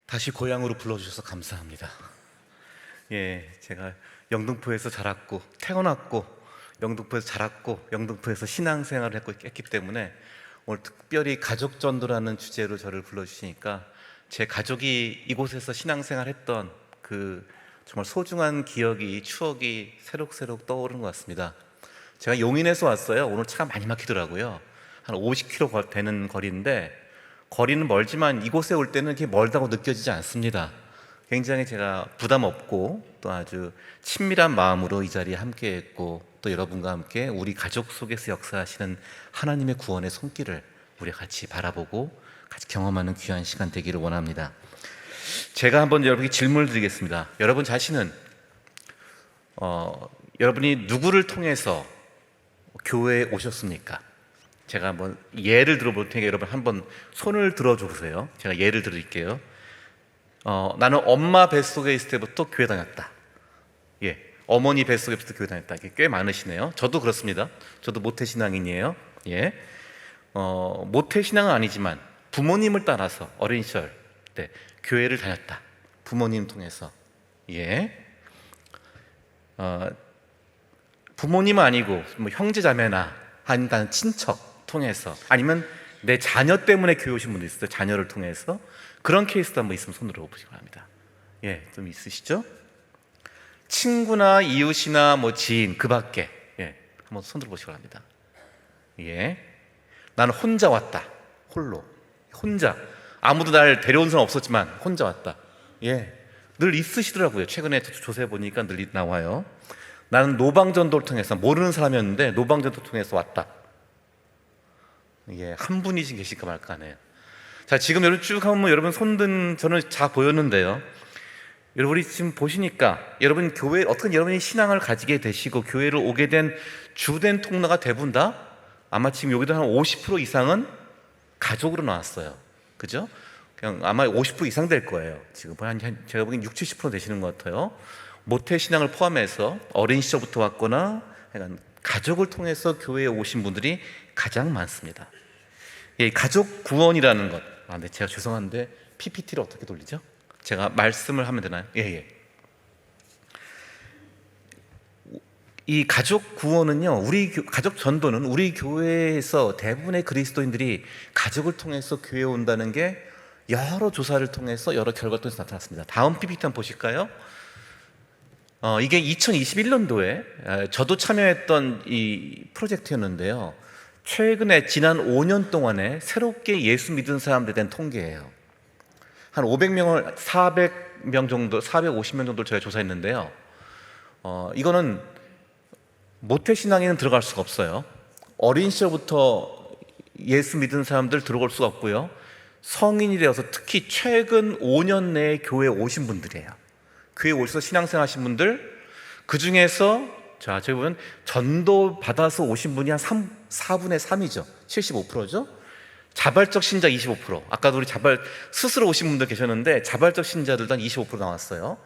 다시 고향으로 불러주셔서 감사합니다. 제가 영등포에서 자랐고 태어났고 영등포에서 자랐고 영등포에서 신앙생활을 했기 때문에 오늘 특별히 가족전도라는 주제로 저를 불러주시니까 제 가족이 이곳에서 신앙생활했던 그 정말 소중한 기억이, 추억이 새록새록 떠오르는 것 같습니다. 제가 용인에서 왔어요. 오늘 차가 많이 막히더라고요. 한 50km 되는 거리인데 거리는 멀지만 이곳에 올 때는 이렇게 멀다고 느껴지지 않습니다. 굉장히 제가 부담 없고 또 아주 친밀한 마음으로 이 자리에 함께 했고, 또 여러분과 함께 우리 가족 속에서 역사하시는 하나님의 구원의 손길을 우리 같이 바라보고 같이 경험하는 귀한 시간 되기를 원합니다. 제가 한번 여러분께 질문을 드리겠습니다. 여러분 자신은 여러분이 누구를 통해서 교회에 오셨습니까? 제가 한번 예를 들어볼 테니까 여러분 한번 손을 들어줘 보세요. 제가 예를 드릴게요. 나는 엄마 뱃속에 있을 때부터 교회 다녔다. 어머니 뱃속에부터 교회 다녔다. 이게 꽤 많으시네요. 저도 그렇습니다. 저도 모태신앙인이에요. 모태신앙은 아니지만 부모님을 따라서 어린 시절 때 교회를 다녔다. 부모님 통해서. 부모님은 아니고 뭐 형제자매나 아니면 친척 통해서, 아니면 내 자녀 때문에 교회 오신 분도 있어요. 자녀를 통해서. 그런 케이스도 한번 있으면 손 들어보시기 바랍니다. 좀 있으시죠? 친구나 이웃이나 뭐 지인 그 밖에 한번 손 들어보시기 바랍니다. 나는 혼자 왔다. 홀로. 혼자. 아무도 날 데려온 사람 없었지만 혼자 왔다. 늘 있으시더라고요. 최근에 조사해 보니까 늘 나와요. 나는 노방전도를 통해서, 모르는 사람이었는데 노방전도를 통해서 왔다. 한 분이 계실까 말까 하네요. 자, 지금 여러분 쭉 하면 여러분 손든 저는 다 보였는데요. 여러분이 지금 보시니까 여러분 교회, 어떻게 여러분이 신앙을 가지게 되시고 교회를 오게 된 주된 통로가 대부분 다 아마 지금 여기도 한 50% 이상은 가족으로 나왔어요. 그죠? 그냥 아마 50% 이상 될 거예요. 지금 제가 보기엔 60, 70% 되시는 것 같아요. 모태신앙을 포함해서 어린 시절부터 왔거나 가족을 통해서 교회에 오신 분들이 가장 많습니다. 가족 구원이라는 것. 네, 제가 죄송한데 PPT를 어떻게 돌리죠? 제가 말씀을 하면 되나요? 이 가족 구원은요, 가족 전도는 우리 교회에서 대부분의 그리스도인들이 가족을 통해서 교회에 온다는 게 여러 조사를 통해서, 여러 결과를 통해서 나타났습니다. 다음 PPT 한번 보실까요? 이게 2021년도에 저도 참여했던 이 프로젝트였는데요. 최근에 지난 5년 동안에 새롭게 예수 믿은 사람들에 대한 통계예요. 한 500명을 400명 정도, 450명 정도를 저희가 조사했는데요. 이거는 모태신앙에는 들어갈 수가 없어요. 어린 시절부터 예수 믿은 사람들 들어올 수가 없고요. 성인이 되어서 특히 최근 5년 내에 교회에 오신 분들이에요. 교회에 오셔서 신앙생활 하신 분들, 그 중에서 저희 보면 전도 받아서 오신 분이 한 4분의 3이죠. 75%죠. 자발적 신자 25%. 아까도 우리 스스로 오신 분들 계셨는데 자발적 신자들도 한 25% 나왔어요.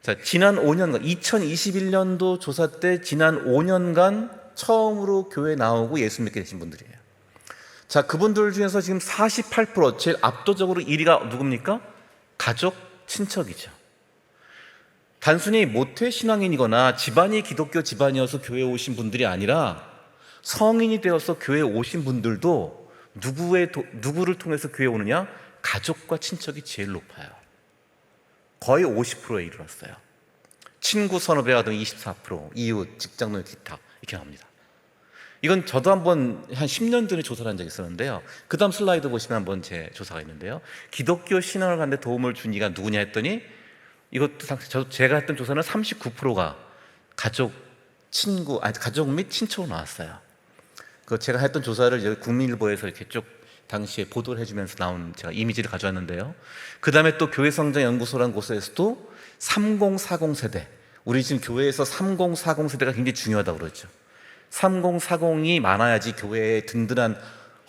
자, 지난 5년간, 2021년도 조사 때 지난 5년간 처음으로 교회 나오고 예수 믿게 되신 분들이에요. 자, 그분들 중에서 지금 48%, 제일 압도적으로 1위가 누굽니까? 가족, 친척이죠. 단순히 모태신앙인이거나 집안이 기독교 집안이어서 교회에 오신 분들이 아니라 성인이 되어서 교회에 오신 분들도 누구를 통해서 교회에 오느냐? 가족과 친척이 제일 높아요. 거의 50%에 이르렀어요. 친구 선후배가 등 24%, 이웃, 직장동, 기타 이렇게 나옵니다. 이건 저도 한번 한 10년 전에 조사를 한 적이 있었는데요. 그 다음 슬라이드 보시면 한번 제 조사가 있는데요. 기독교 신앙을 가는데 도움을 준 이가 누구냐 했더니, 이것도 제가 했던 조사는 39%가 가족 및 친척으로 나왔어요. 제가 했던 조사를 이제 국민일보에서 이렇게 쭉 당시에 보도를 해주면서 나온 제가 이미지를 가져왔는데요. 그 다음에 또 교회성장연구소라는 곳에서도 3040 세대, 우리 지금 교회에서 3040 세대가 굉장히 중요하다고 그러죠. 3040이 많아야지 교회에 든든한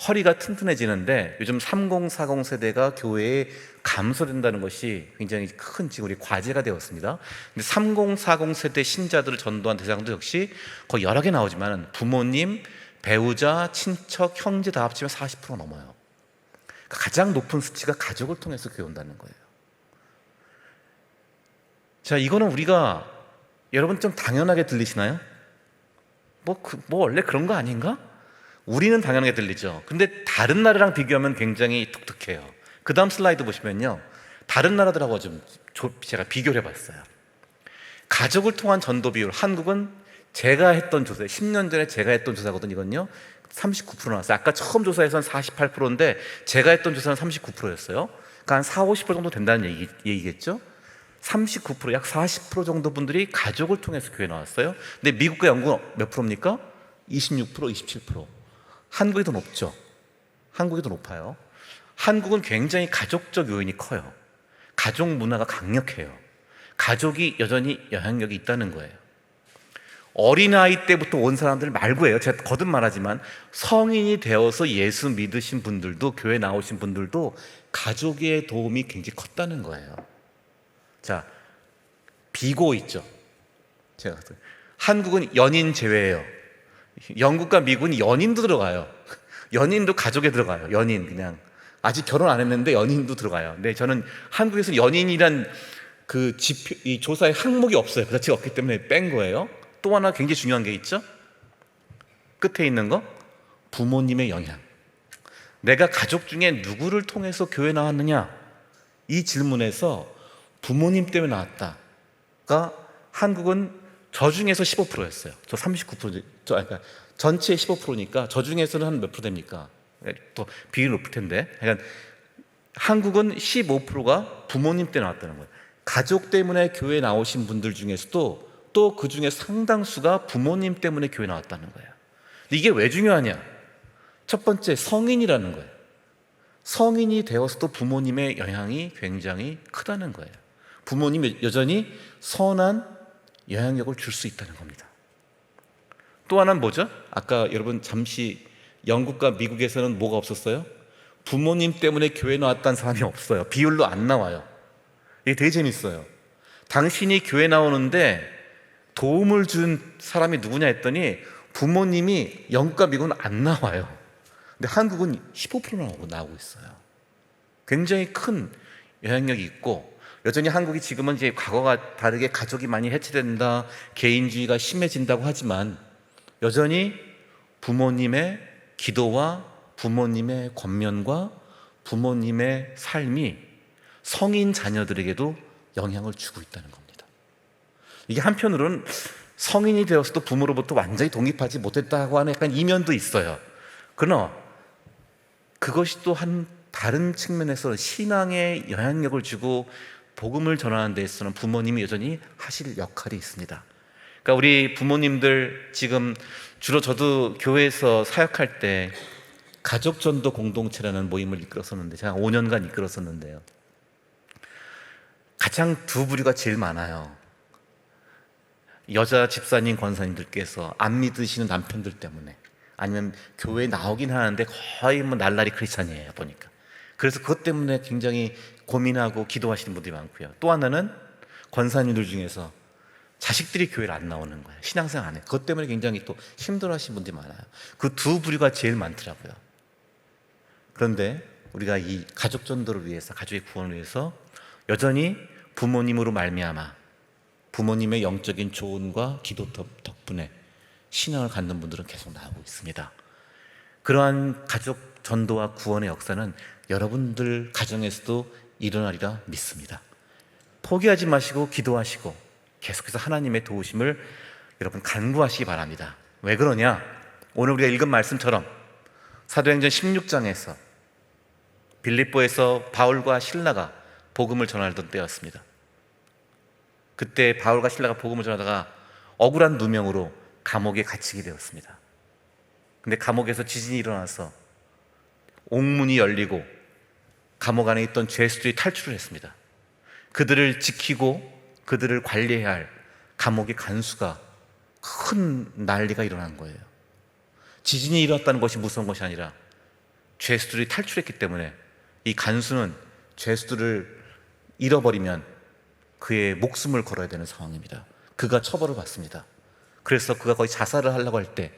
허리가 튼튼해지는데, 요즘 3040 세대가 교회에 감소된다는 것이 굉장히 큰 지금 우리 과제가 되었습니다. 근데 3040 세대 신자들을 전도한 대상도 역시 거의 여러 개 나오지만 부모님, 배우자, 친척, 형제 다 합치면 40% 넘어요. 가장 높은 수치가 가족을 통해서 교회 온다는 거예요. 자, 이거는 우리가 여러분 좀 당연하게 들리시나요? 뭐 원래 그런 거 아닌가? 우리는 당연하게 들리죠. 근데 다른 나라랑 비교하면 굉장히 독특해요. 그 다음 슬라이드 보시면요, 다른 나라들하고 좀 제가 비교를 해봤어요. 가족을 통한 전도 비율, 한국은 제가 했던 조사, 10년 전에 제가 했던 조사거든요. 이건요 39% 나왔어요. 아까 처음 조사에서는 48%인데 제가 했던 조사는 39%였어요. 그러니까 한 4, 50% 정도 된다는 얘기겠죠. 39%, 약 40% 정도 분들이 가족을 통해서 교회 나왔어요. 근데 미국과 영국은 몇 프로입니까? 26%, 27%. 한국이 더 높죠. 한국이 더 높아요. 한국은 굉장히 가족적 요인이 커요. 가족 문화가 강력해요. 가족이 여전히 영향력이 있다는 거예요. 어린아이 때부터 온 사람들 말고예요. 제가 거듭 말하지만 성인이 되어서 예수 믿으신 분들도, 교회 나오신 분들도 가족의 도움이 굉장히 컸다는 거예요. 자, 비고 있죠. 제가 한국은 연인 제외예요. 영국과 미국은 연인도 들어가요. 연인도 가족에 들어가요. 연인, 그냥 아직 결혼 안 했는데 연인도 들어가요. 근데 저는 한국에서 연인이란 그 지표, 이 조사의 항목이 없어요. 그 자체가 없기 때문에 뺀 거예요. 또 하나 굉장히 중요한 게 있죠. 끝에 있는 거, 부모님의 영향. 내가 가족 중에 누구를 통해서 교회 나왔느냐, 이 질문에서 부모님 때문에 나왔다가 한국은 저 중에서 15%였어요. 저 39%, 그러니까 전체의 15%니까 저 중에서는 한 몇 프로 됩니까? 또 비율이 높을 텐데. 그러니까 한국은 15%가 부모님 때문에 나왔다는 거예요. 가족 때문에 교회 나오신 분들 중에서도 또 그 중에 상당수가 부모님 때문에 교회 나왔다는 거예요. 이게 왜 중요하냐? 첫 번째, 성인이라는 거예요. 성인이 되어서도 부모님의 영향이 굉장히 크다는 거예요. 부모님이 여전히 선한 영향력을 줄 수 있다는 겁니다. 또 하나는 뭐죠? 아까 여러분 잠시 영국과 미국에서는 뭐가 없었어요? 부모님 때문에 교회 나왔다는 사람이 없어요. 비율로 안 나와요. 이게 되게 재밌어요. 당신이 교회 나오는데 도움을 준 사람이 누구냐 했더니 부모님이 영국과 미국은 안 나와요. 근데 한국은 15% 나오고 있어요. 굉장히 큰 영향력이 있고, 여전히 한국이 지금은 이제 과거와 다르게 가족이 많이 해체된다, 개인주의가 심해진다고 하지만 여전히 부모님의 기도와 부모님의 권면과 부모님의 삶이 성인 자녀들에게도 영향을 주고 있다는 겁니다. 이게 한편으로는 성인이 되어서도 부모로부터 완전히 독립하지 못했다고 하는 약간 이면도 있어요. 그러나 그것이 또 한 다른 측면에서 신앙에 영향력을 주고 복음을 전하는 데 있어서는 부모님이 여전히 하실 역할이 있습니다. 그러니까 우리 부모님들 지금 주로 저도 교회에서 사역할 때 가족전도 공동체라는 모임을 이끌었었는데, 제가 5년간 이끌었었는데요, 가장 두 부류가 제일 많아요. 여자 집사님, 권사님들께서 안 믿으시는 남편들 때문에, 아니면 교회에 나오긴 하는데 거의 뭐 날라리 크리스찬이에요 보니까. 그래서 그것 때문에 굉장히 고민하고 기도하시는 분들이 많고요. 또 하나는 권사님들 중에서 자식들이 교회를 안 나오는 거예요. 신앙생활 안 해. 그것 때문에 굉장히 또 힘들어하시는 분들이 많아요. 그 두 부류가 제일 많더라고요. 그런데 우리가 이 가족 전도를 위해서, 가족의 구원을 위해서 여전히 부모님으로 말미암아 부모님의 영적인 조언과 기도 덕분에 신앙을 갖는 분들은 계속 나오고 있습니다. 그러한 가족 전도와 구원의 역사는 여러분들 가정에서도 일어나리라 믿습니다. 포기하지 마시고 기도하시고 계속해서 하나님의 도우심을 여러분 간구하시기 바랍니다. 왜 그러냐? 오늘 우리가 읽은 말씀처럼 사도행전 16장에서 빌립보에서 바울과 실라가 복음을 전하던 때였습니다. 그때 바울과 실라가 복음을 전하다가 억울한 누명으로 감옥에 갇히게 되었습니다. 근데 감옥에서 지진이 일어나서 옥문이 열리고 감옥 안에 있던 죄수들이 탈출을 했습니다. 그들을 지키고 그들을 관리해야 할 감옥의 간수가 큰 난리가 일어난 거예요. 지진이 일어났다는 것이 무서운 것이 아니라 죄수들이 탈출했기 때문에 이 간수는 죄수들을 잃어버리면 그의 목숨을 걸어야 되는 상황입니다. 그가 처벌을 받습니다. 그래서 그가 거의 자살을 하려고 할 때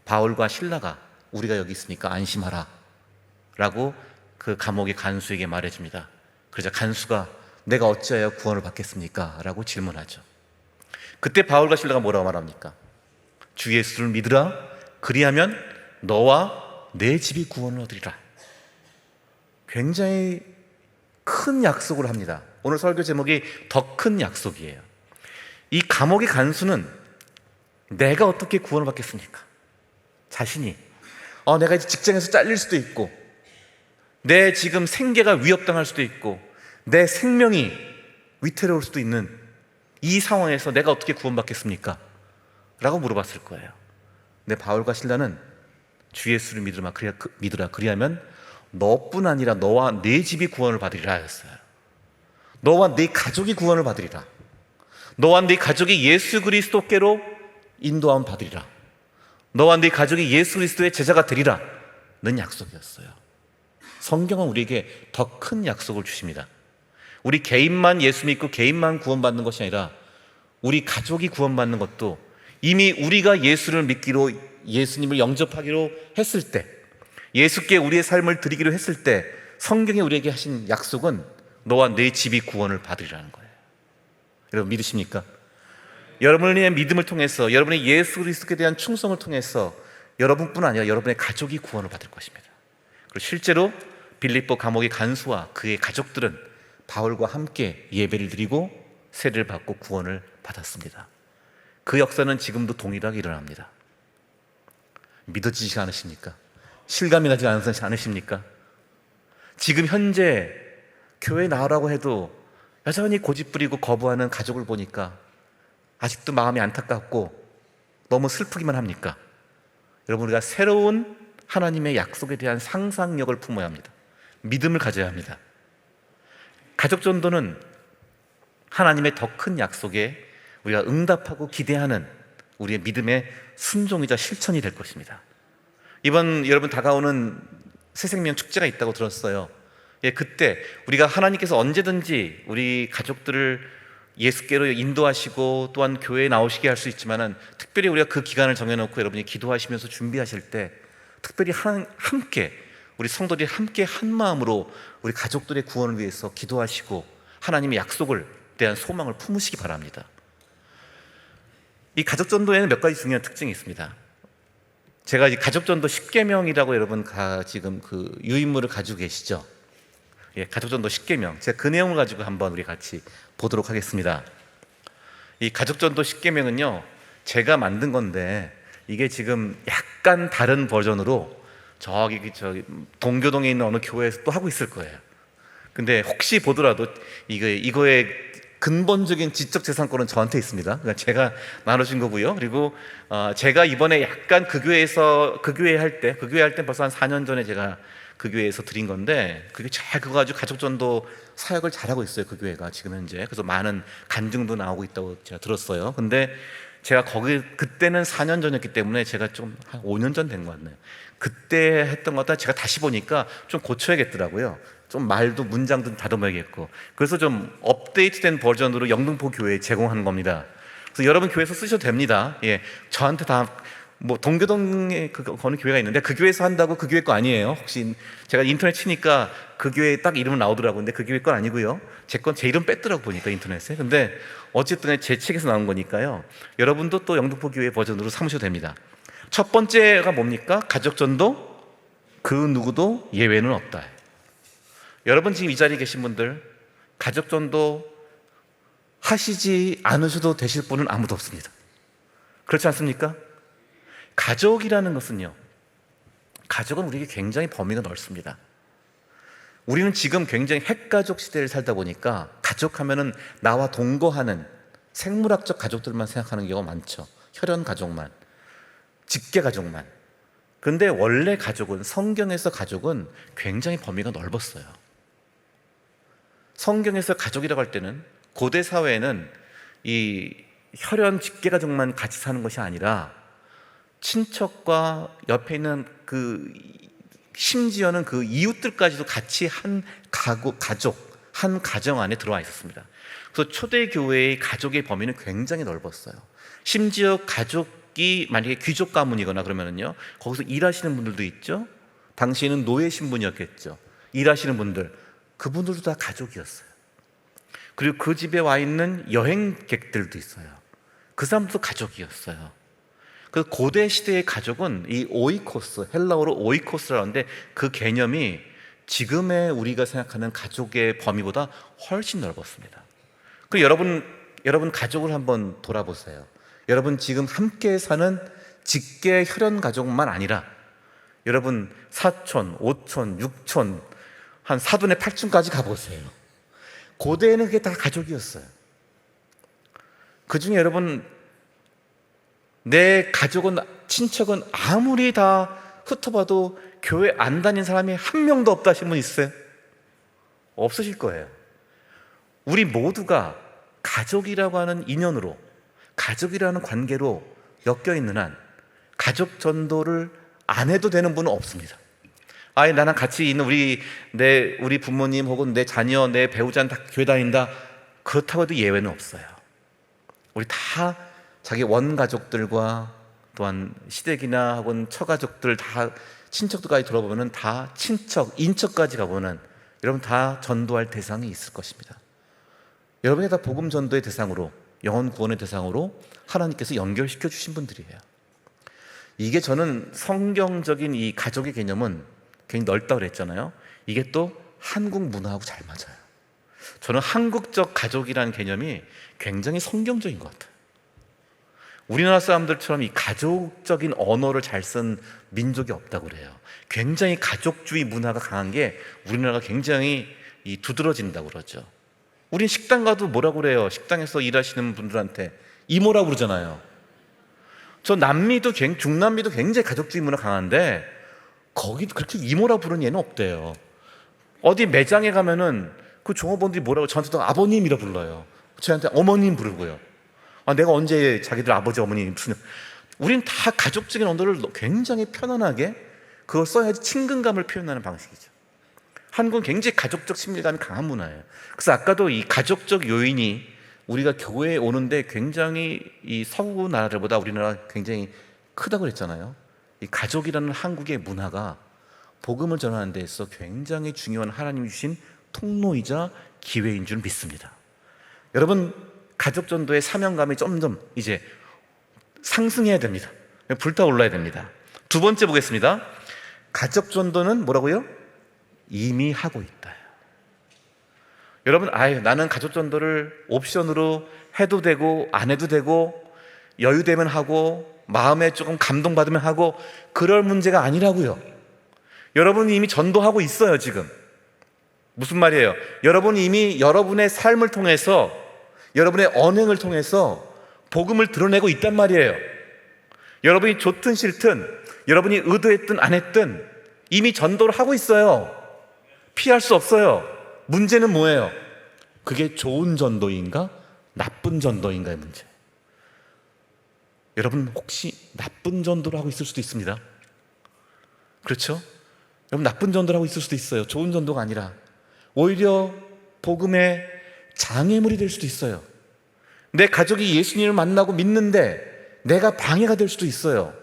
바울과 실라가 우리가 여기 있으니까 안심하라 라고 그 감옥의 간수에게 말해줍니다. 그러자 간수가 내가 어찌하여 구원을 받겠습니까? 라고 질문하죠. 그때 바울과 실라가 뭐라고 말합니까? 주 예수를 믿으라. 그리하면 너와 내 집이 구원을 얻으리라. 굉장히 큰 약속을 합니다. 오늘 설교 제목이 더 큰 약속이에요. 이 감옥의 간수는 내가 어떻게 구원을 받겠습니까? 자신이 내가 이제 직장에서 잘릴 수도 있고, 내 지금 생계가 위협당할 수도 있고, 내 생명이 위태로울 수도 있는 이 상황에서 내가 어떻게 구원받겠습니까? 라고 물어봤을 거예요. 근데 바울과 실라는 주 예수를 믿으라. 그리하면 너뿐 아니라 너와 네 집이 구원을 받으리라 하였어요. 너와 네 가족이 구원을 받으리라. 너와 네 가족이 예수 그리스도께로 인도함 받으리라. 너와 네 가족이 예수 그리스도의 제자가 되리라 는 약속이었어요. 성경은 우리에게 더 큰 약속을 주십니다. 우리 개인만 예수 믿고 개인만 구원받는 것이 아니라 우리 가족이 구원받는 것도 이미 우리가 예수를 믿기로, 예수님을 영접하기로 했을 때, 예수께 우리의 삶을 드리기로 했을 때 성경이 우리에게 하신 약속은 너와 내 집이 구원을 받으리라는 거예요. 여러분 믿으십니까? 여러분의 믿음을 통해서, 여러분의 예수 그리스도에 대한 충성을 통해서 여러분뿐 아니라 여러분의 가족이 구원을 받을 것입니다. 그리고 실제로 빌립보 감옥의 간수와 그의 가족들은 바울과 함께 예배를 드리고 세례를 받고 구원을 받았습니다. 그 역사는 지금도 동일하게 일어납니다. 믿어지지 않으십니까? 실감이 나지 않으십니까? 지금 현재 교회 나오라고 해도 여전히 고집부리고 거부하는 가족을 보니까 아직도 마음이 안타깝고 너무 슬프기만 합니까? 여러분, 우리가 새로운 하나님의 약속에 대한 상상력을 품어야 합니다. 믿음을 가져야 합니다. 가족 전도는 하나님의 더 큰 약속에 우리가 응답하고 기대하는 우리의 믿음의 순종이자 실천이 될 것입니다. 이번 여러분 다가오는 새생명 축제가 있다고 들었어요. 그때 우리가 하나님께서 언제든지 우리 가족들을 예수께로 인도하시고 또한 교회에 나오시게 할 수 있지만은, 특별히 우리가 그 기간을 정해놓고 여러분이 기도하시면서 준비하실 때 특별히 함께 우리 성도들이 함께 한 마음으로 우리 가족들의 구원을 위해서 기도하시고 하나님의 약속을 대한 소망을 품으시기 바랍니다. 이 가족전도에는 몇 가지 중요한 특징이 있습니다. 제가 이 가족전도 10계명이라고 여러분 지금 그 유인물을 가지고 계시죠? 가족전도 10계명, 제가 그 내용을 가지고 한번 우리 같이 보도록 하겠습니다. 이 가족전도 10계명은요 제가 만든 건데, 이게 지금 약간 다른 버전으로 저기 동교동에 있는 어느 교회에서 또 하고 있을 거예요. 근데 혹시 보더라도 이거의 근본적인 지적재산권은 저한테 있습니다. 그러니까 제가 나눠준 거고요. 그리고 제가 이번에 약간 그 교회 할 때 벌써 한 4년 전에 제가 그 교회에서 드린 건데, 그게 잘 그거 가지고 가족전도 사역을 잘하고 있어요, 그 교회가 지금 현재. 그래서 많은 간증도 나오고 있다고 제가 들었어요. 근데 제가 그때는 4년 전이었기 때문에 제가 좀 한 5년 전 된 것 같네요. 그때 했던 것 같다 제가 다시 보니까 좀 고쳐야겠더라고요. 좀 말도 문장도 다듬어야겠고, 그래서 좀 업데이트된 버전으로 영등포 교회에 제공하는 겁니다. 그래서 여러분 교회에서 쓰셔도 됩니다. 저한테 다 동교동에 어느 교회가 있는데 그 교회에서 한다고 그 교회 거 아니에요. 혹시 제가 인터넷 치니까 그 교회 딱 이름은 나오더라고요. 근데 그 교회 건 아니고요. 제 이름 뺐더라고 보니까 인터넷에. 근데 어쨌든 제 책에서 나온 거니까요. 여러분도 또 영등포 교회 버전으로 삼으셔도 됩니다. 첫 번째가 뭡니까? 가족전도 그 누구도 예외는 없다. 여러분 지금 이 자리에 계신 분들 가족전도 하시지 않으셔도 되실 분은 아무도 없습니다. 그렇지 않습니까? 가족이라는 것은요, 가족은 우리에게 굉장히 범위가 넓습니다. 우리는 지금 굉장히 핵가족 시대를 살다 보니까 가족하면은 나와 동거하는 생물학적 가족들만 생각하는 경우가 많죠. 혈연 가족만, 직계 가족만. 그런데 원래 가족은, 성경에서 가족은 굉장히 범위가 넓었어요. 성경에서 가족이라고 할 때는 고대 사회에는 이 혈연 직계 가족만 같이 사는 것이 아니라 친척과 옆에 있는 심지어는 그 이웃들까지도 같이 한 가족, 한 가정 안에 들어와 있었습니다. 그래서 초대 교회의 가족의 범위는 굉장히 넓었어요. 심지어 가족이 만약에 귀족 가문이거나 그러면은요, 거기서 일하시는 분들도 있죠. 당시에는 노예 신분이었겠죠. 일하시는 분들, 그분들도 다 가족이었어요. 그리고 그 집에 와 있는 여행객들도 있어요. 그 사람도 가족이었어요. 그 고대 시대의 가족은 이 오이코스, 헬라어로 오이코스라고 하는데 그 개념이 지금의 우리가 생각하는 가족의 범위보다 훨씬 넓었습니다. 그 여러분 가족을 한번 돌아보세요. 여러분 지금 함께 사는 직계 혈연 가족만 아니라 여러분 사촌, 오촌, 육촌, 한 사돈의 팔촌까지 가보세요. 고대에는 그게 다 가족이었어요. 그 중에 여러분 내 가족은, 친척은 아무리 다 흩어봐도 교회 안 다닌 사람이 한 명도 없다 하신 분 있어요? 없으실 거예요. 우리 모두가 가족이라고 하는 인연으로, 가족이라는 관계로 엮여 있는 한 가족 전도를 안 해도 되는 분은 없습니다. 아예 나랑 같이 있는 우리 부모님 혹은 내 자녀, 내 배우자는 다 교회 다닌다, 그렇다고 해도 예외는 없어요. 우리 다 자기 원가족들과 또한 시댁이나 혹은 처가족들 다, 친척들까지 들어보면 다 친척, 인척까지 가보면 여러분 다 전도할 대상이 있을 것입니다. 여러분이 다 복음 전도의 대상으로, 영혼 구원의 대상으로 하나님께서 연결시켜 주신 분들이에요. 이게 저는 성경적인 이 가족의 개념은 굉장히 넓다고 그랬잖아요. 이게 또 한국 문화하고 잘 맞아요. 저는 한국적 가족이라는 개념이 굉장히 성경적인 것 같아요. 우리나라 사람들처럼 이 가족적인 언어를 잘 쓴 민족이 없다고 그래요. 굉장히 가족주의 문화가 강한 게 우리나라가 굉장히 두드러진다고 그러죠. 우린 식당 가도 뭐라고 그래요? 식당에서 일하시는 분들한테 이모라고 그러잖아요. 저 중남미도 굉장히 가족주의 문화 강한데 거기 그렇게 이모라 부르는 얘는 없대요. 어디 매장에 가면은 그 종업원들이 뭐라고 저한테도 아버님이라 불러요. 저한테 어머님 부르고요. 내가 언제 자기들 아버지 어머니 무슨, 우린 다 가족적인 언어를 굉장히 편안하게 그걸 써야지 친근감을 표현하는 방식이죠. 한국은 굉장히 가족적 친밀감이 강한 문화예요. 그래서 아까도 이 가족적 요인이 우리가 교회에 오는데 굉장히 이 서구 나라들보다 우리나라가 굉장히 크다고 그랬잖아요. 이 가족이라는 한국의 문화가 복음을 전하는 데 있어 굉장히 중요한 하나님이 주신 통로이자 기회인 줄 믿습니다. 여러분 가족 전도의 사명감이 점점 이제 상승해야 됩니다. 불타올라야 됩니다. 두 번째 보겠습니다. 가족 전도는 뭐라고요? 이미 하고 있다. 여러분, 나는 가족 전도를 옵션으로 해도 되고 안 해도 되고 여유되면 하고 마음에 조금 감동받으면 하고 그럴 문제가 아니라고요. 여러분이 이미 전도하고 있어요. 지금 무슨 말이에요? 여러분이 이미 여러분의 삶을 통해서, 여러분의 언행을 통해서 복음을 드러내고 있단 말이에요. 여러분이 좋든 싫든, 여러분이 의도했든 안 했든 이미 전도를 하고 있어요. 피할 수 없어요. 문제는 뭐예요? 그게 좋은 전도인가 나쁜 전도인가의 문제. 여러분 혹시 나쁜 전도를 하고 있을 수도 있습니다. 그렇죠? 여러분 나쁜 전도를 하고 있을 수도 있어요. 좋은 전도가 아니라 오히려 복음의 장애물이 될 수도 있어요. 내 가족이 예수님을 만나고 믿는데 내가 방해가 될 수도 있어요.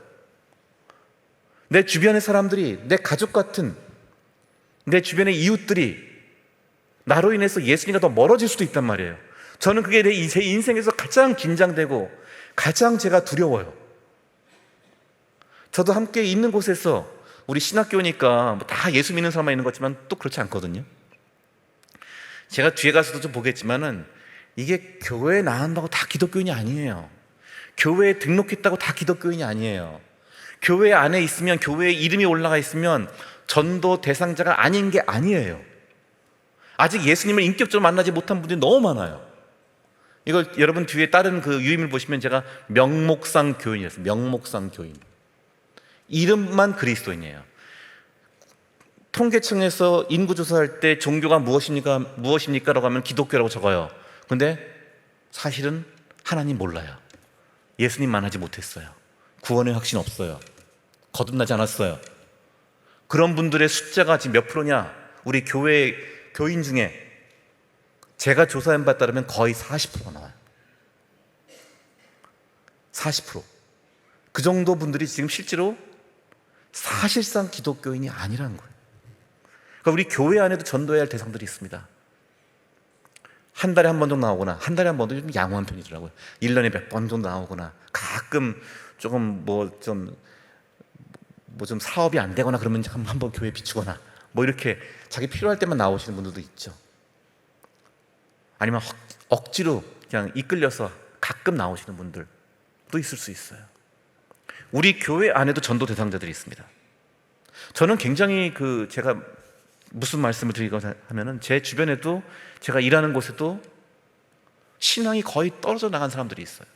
내 주변의 사람들이, 내 가족 같은 내 주변의 이웃들이 나로 인해서 예수님과 더 멀어질 수도 있단 말이에요. 저는 그게 제 인생에서 가장 긴장되고 가장 제가 두려워요. 저도 함께 있는 곳에서, 우리 신학교니까 다 예수 믿는 사람만 있는 것 같지만 또 그렇지 않거든요. 제가 뒤에 가서도 좀 보겠지만은 이게 교회에 나간다고 다 기독교인이 아니에요. 교회에 등록했다고 다 기독교인이 아니에요. 교회 안에 있으면, 교회에 이름이 올라가 있으면 전도 대상자가 아닌 게 아니에요. 아직 예수님을 인격적으로 만나지 못한 분들이 너무 많아요. 이거 여러분 뒤에 다른 그 유임을 보시면 제가 명목상 교인이었어요. 명목상 교인. 이름만 그리스도인이에요. 통계청에서 인구조사할 때 종교가 무엇입니까? 라고 하면 기독교라고 적어요. 근데 사실은 하나님 몰라요. 예수님만 하지 못했어요. 구원의 확신 없어요. 거듭나지 않았어요. 그런 분들의 숫자가 지금 몇 프로냐? 우리 교회 교인 중에 제가 조사한 바에 따르면 거의 40%가 나와요. 40%. 그 정도 분들이 지금 실제로 사실상 기독교인이 아니라는 거예요. 그러니까 우리 교회 안에도 전도해야 할 대상들이 있습니다. 한 달에 한 번 정도 나오거나, 한 달에 한 번도 좀 양호한 편이더라고요. 1년에 몇 번 정도 나오거나, 가끔 조금 좀 사업이 안 되거나 그러면 한번 교회 비추거나, 뭐 이렇게 자기 필요할 때만 나오시는 분들도 있죠. 아니면 억지로 그냥 이끌려서 가끔 나오시는 분들도 있을 수 있어요. 우리 교회 안에도 전도 대상자들이 있습니다. 저는 굉장히 제가 무슨 말씀을 드리고자 하면은, 제 주변에도 제가 일하는 곳에도 신앙이 거의 떨어져 나간 사람들이 있어요.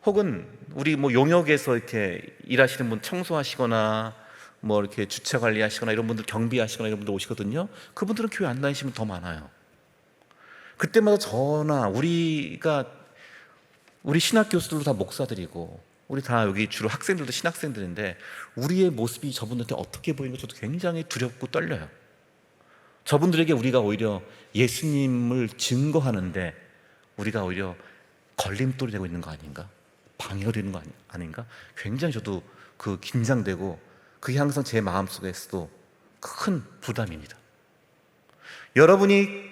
혹은 우리 용역에서 이렇게 일하시는 분, 청소하시거나 이렇게 주차 관리하시거나 이런 분들, 경비하시거나 이런 분들 오시거든요. 그분들은 교회 안 다니시면 더 많아요. 그때마다 저나 우리 신학 교수들도 다 목사들이고, 우리 다 여기 주로 학생들도 신학생들인데, 우리의 모습이 저분들한테 어떻게 보이는 가 저도 굉장히 두렵고 떨려요. 저분들에게 우리가 오히려 예수님을 증거하는데 우리가 오히려 걸림돌이 되고 있는 거 아닌가, 방해가 되는 거 아닌가, 굉장히 저도 긴장되고, 그게 항상 제 마음속에서도 큰 부담입니다. 여러분의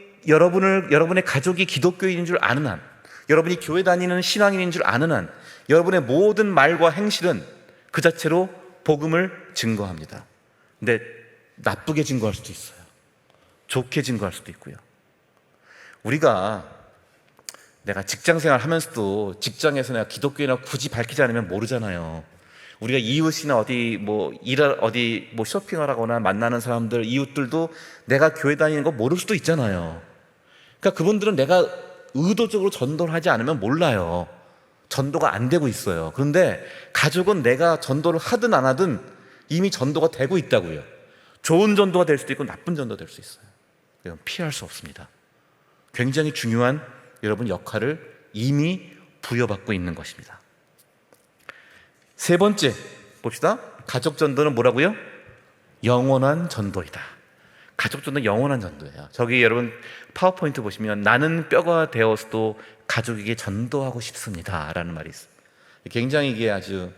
가족이 기독교인인 줄 아는 한, 여러분이 교회 다니는 신앙인인 줄 아는 한, 여러분의 모든 말과 행실은 그 자체로 복음을 증거합니다. 근데 나쁘게 증거할 수도 있어요. 좋게 증거할 수도 있고요. 내가 직장생활 하면서도 직장에서 내가 기독교인이라고 굳이 밝히지 않으면 모르잖아요. 우리가 이웃이나 어디 쇼핑을 하거나 만나는 사람들, 이웃들도 내가 교회 다니는 거 모를 수도 있잖아요. 그러니까 그분들은 내가 의도적으로 전도를 하지 않으면 몰라요. 전도가 안 되고 있어요. 그런데 가족은 내가 전도를 하든 안 하든 이미 전도가 되고 있다고요. 좋은 전도가 될 수도 있고 나쁜 전도가 될 수 있어요. 이건 피할 수 없습니다. 굉장히 중요한 여러분 역할을 이미 부여받고 있는 것입니다. 세 번째 봅시다. 가족 전도는 뭐라고요? 영원한 전도이다. 가족 전도는 영원한 전도예요. 저기 여러분 파워포인트 보시면, 나는 뼈가 되어서도 가족에게 전도하고 싶습니다 라는 말이 있어요. 굉장히 이게 아주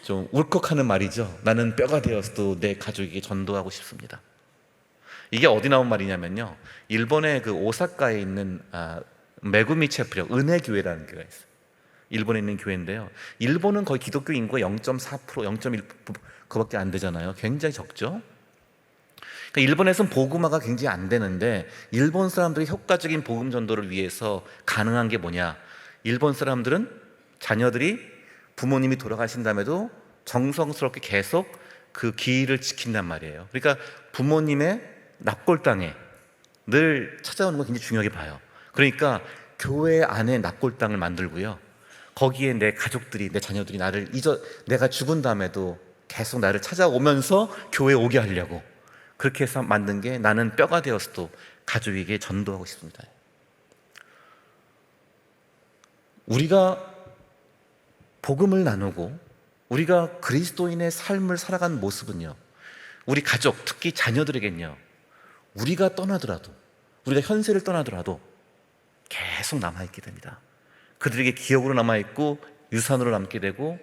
좀 울컥하는 말이죠. 나는 뼈가 되어서도 내 가족에게 전도하고 싶습니다. 이게 어디 나온 말이냐면요, 일본의 오사카에 있는 메구미 체프력 은혜교회라는 교회가 있어요. 일본에 있는 교회인데요, 일본은 거의 기독교 인구가 0.4%, 0.1% 그밖에 안 되잖아요. 굉장히 적죠. 그러니까 일본에서는 복음화가 굉장히 안 되는데, 일본 사람들이 효과적인 복음 전도를 위해서 가능한 게 뭐냐, 일본 사람들은 자녀들이 부모님이 돌아가신 다음에도 정성스럽게 계속 그 기일을 지킨단 말이에요. 그러니까 부모님의 납골당에 늘 찾아오는 거 굉장히 중요하게 봐요. 그러니까 교회 안에 납골당을 만들고요, 거기에 내 가족들이, 내 자녀들이 내가 죽은 다음에도 계속 나를 찾아오면서 교회에 오게 하려고 그렇게 해서 만든 게, 나는 뼈가 되어서도 가족에게 전도하고 싶습니다. 우리가 복음을 나누고 우리가 그리스도인의 삶을 살아가는 모습은요, 우리 가족, 특히 자녀들에겐요, 우리가 떠나더라도, 우리가 현세를 떠나더라도 계속 남아있게 됩니다. 그들에게 기억으로 남아있고 유산으로 남게 되고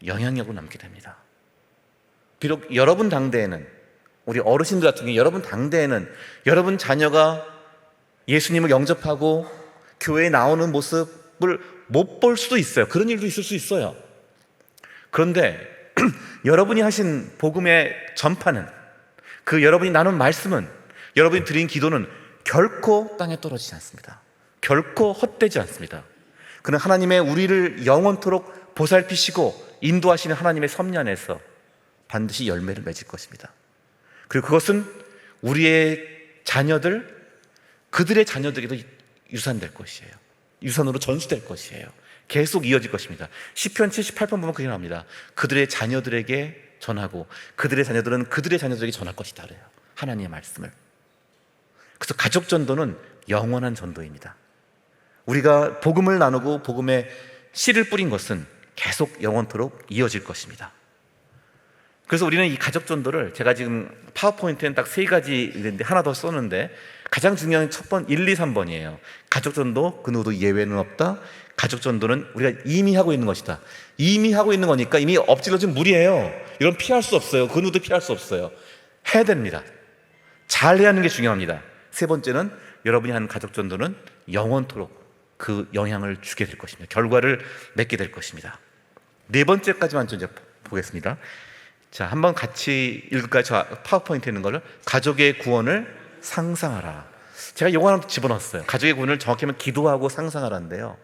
영향력으로 남게 됩니다. 비록 여러분 당대에는, 우리 어르신들 같은 경우 여러분 당대에는 여러분 자녀가 예수님을 영접하고 교회에 나오는 모습을 못 볼 수도 있어요. 그런 일도 있을 수 있어요. 그런데 여러분이 하신 복음의 전파는, 여러분이 나눈 말씀은, 여러분이 드린 기도는 결코 땅에 떨어지지 않습니다. 결코 헛되지 않습니다. 그는 하나님의 우리를 영원토록 보살피시고 인도하시는 하나님의 섭리 안에서 반드시 열매를 맺을 것입니다. 그리고 그것은 우리의 자녀들, 그들의 자녀들에게도 유산될 것이에요. 유산으로 전수될 것이에요. 계속 이어질 것입니다. 시편 78편 보면 그게 나옵니다. 그들의 자녀들에게 전하고 그들의 자녀들은 그들의 자녀들에게 전할 것이다 그래요. 하나님의 말씀을. 그래서 가족 전도는 영원한 전도입니다. 우리가 복음을 나누고 복음의 씨를 뿌린 것은 계속 영원토록 이어질 것입니다. 그래서 우리는 이 가족 전도를, 제가 지금 파워포인트에는 딱 3가지 있는데 하나 더 썼는데, 가장 중요한 1, 2, 3번이에요. 가족 전도, 그 누구도 예외는 없다. 가족 전도는 우리가 이미 하고 있는 것이다. 이미 하고 있는 거니까 이미 엎질러진 물이에요. 이건 피할 수 없어요. 그 누구도 피할 수 없어요. 해야 됩니다. 잘 해야 하는 게 중요합니다. 3번째는 여러분이 하는 가족 전도는 영원토록 그 영향을 주게 될 것입니다. 결과를 맺게 될 것입니다. 네 번째까지만 좀 이제 보겠습니다. 자, 한번 같이 읽을까요? 저 파워포인트에 있는 거를. 가족의 구원을 상상하라. 제가 요거 하나 집어넣었어요. 가족의 구원을 정확히 하면 기도하고 상상하라인데요.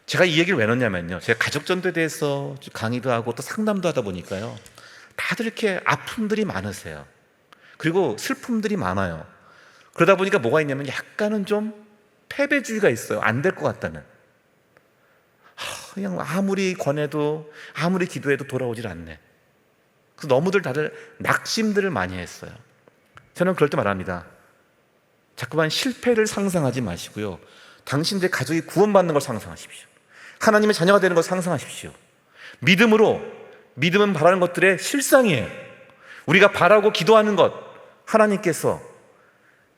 제가 이 얘기를 왜 넣냐면요, 제가 가족 전도에 대해서 강의도 하고 또 상담도 하다 보니까요, 다들 이렇게 아픔들이 많으세요. 그리고 슬픔들이 많아요. 그러다 보니까 뭐가 있냐면 약간은 좀 패배주의가 있어요. 안 될 것 같다는. 그냥 아무리 권해도 아무리 기도해도 돌아오질 않네. 그래서 너무들 다들 낙심들을 많이 했어요. 저는 그럴 때 말합니다. 자꾸만 실패를 상상하지 마시고요, 당신들의 가족이 구원받는 걸 상상하십시오. 하나님의 자녀가 되는 걸 상상하십시오. 믿음은 바라는 것들의 실상이에요. 우리가 바라고 기도하는 것, 하나님께서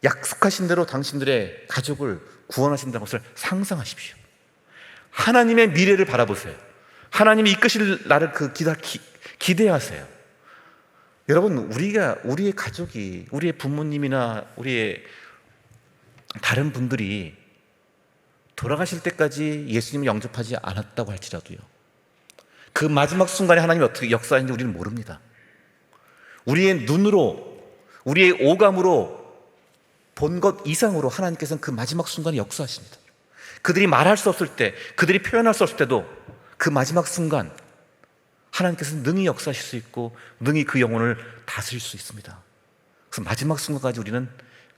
약속하신 대로 당신들의 가족을 구원하신다는 것을 상상하십시오. 하나님의 미래를 바라보세요. 하나님이 이끄실 나를 기대하세요. 여러분, 우리의 가족이, 우리의 부모님이나 우리의 다른 분들이 돌아가실 때까지 예수님을 영접하지 않았다고 할지라도요, 그 마지막 순간에 하나님이 어떻게 역사하는지 우리는 모릅니다. 우리의 눈으로, 우리의 오감으로 본 것 이상으로 하나님께서는 그 마지막 순간에 역사하십니다. 그들이 말할 수 없을 때, 그들이 표현할 수 없을 때도 그 마지막 순간 하나님께서는 능히 역사하실 수 있고 능히 그 영혼을 다스릴 수 있습니다. 그래서 마지막 순간까지 우리는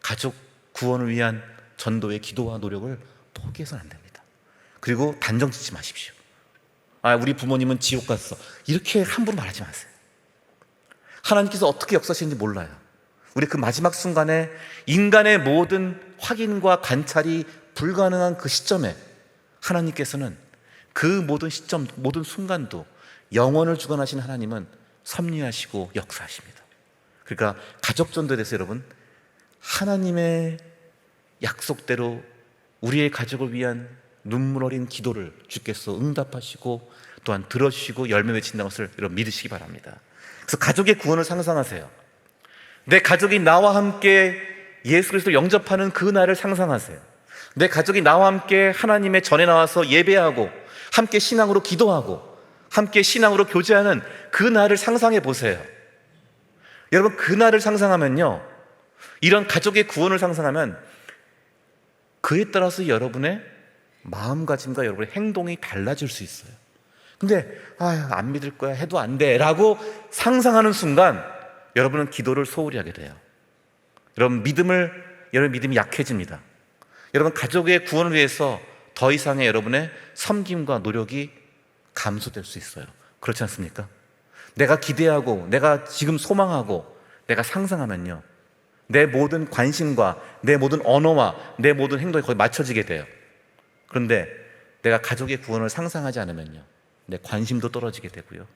가족 구원을 위한 전도의 기도와 노력을 포기해서는 안 됩니다. 그리고 단정 짓지 마십시오. 우리 부모님은 지옥 갔어, 이렇게 함부로 말하지 마세요. 하나님께서 어떻게 역사하시는지 몰라요. 우리 그 마지막 순간에 인간의 모든 확인과 관찰이 불가능한 그 시점에 하나님께서는 그 모든 시점, 모든 순간도 영원을 주관하시는 하나님은 섭리하시고 역사하십니다. 그러니까 가족 전도에 대해서 여러분, 하나님의 약속대로 우리의 가족을 위한 눈물 어린 기도를 주께서 응답하시고 또한 들어주시고 열매 맺힌다는 것을 여러분 믿으시기 바랍니다. 그래서 가족의 구원을 상상하세요. 내 가족이 나와 함께 예수 그리스도를 영접하는 그 날을 상상하세요. 내 가족이 나와 함께 하나님의 전에 나와서 예배하고 함께 신앙으로 기도하고 함께 신앙으로 교제하는 그 날을 상상해 보세요. 여러분, 그 날을 상상하면요, 이런 가족의 구원을 상상하면 그에 따라서 여러분의 마음가짐과 여러분의 행동이 달라질 수 있어요. 근데 안 믿을 거야, 해도 안 돼 라고 상상하는 순간 여러분은 기도를 소홀히 하게 돼요. 여러분 믿음이 약해집니다. 여러분, 가족의 구원을 위해서 더 이상의 여러분의 섬김과 노력이 감소될 수 있어요. 그렇지 않습니까? 내가 기대하고 내가 지금 소망하고 내가 상상하면요, 내 모든 관심과 내 모든 언어와 내 모든 행동이 거의 맞춰지게 돼요. 그런데 내가 가족의 구원을 상상하지 않으면요, 내 관심도 떨어지게 되고요,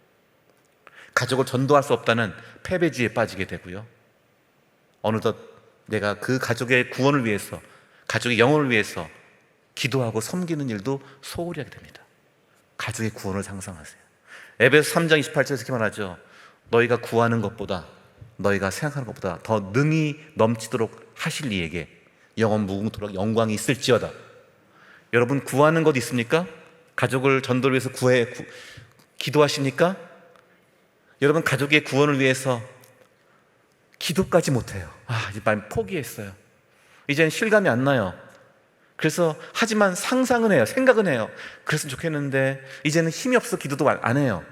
가족을 전도할 수 없다는 패배주의에 빠지게 되고요, 어느덧 내가 그 가족의 구원을 위해서, 가족의 영혼을 위해서 기도하고 섬기는 일도 소홀히 하게 됩니다. 가족의 구원을 상상하세요. 에베소 3장 28절에서 이렇게 말하죠. 너희가 구하는 것보다, 너희가 생각하는 것보다 더 능히 넘치도록 하실 이에게 영원 무궁토록 영광이 있을지어다. 여러분, 구하는 것 있습니까? 가족을 전도를 위해서 기도하십니까? 여러분, 가족의 구원을 위해서 기도까지 못해요. 이제 포기했어요. 이제는 실감이 안 나요. 그래서 하지만 상상은 해요. 생각은 해요. 그랬으면 좋겠는데 이제는 힘이 없어 기도도 안 해요.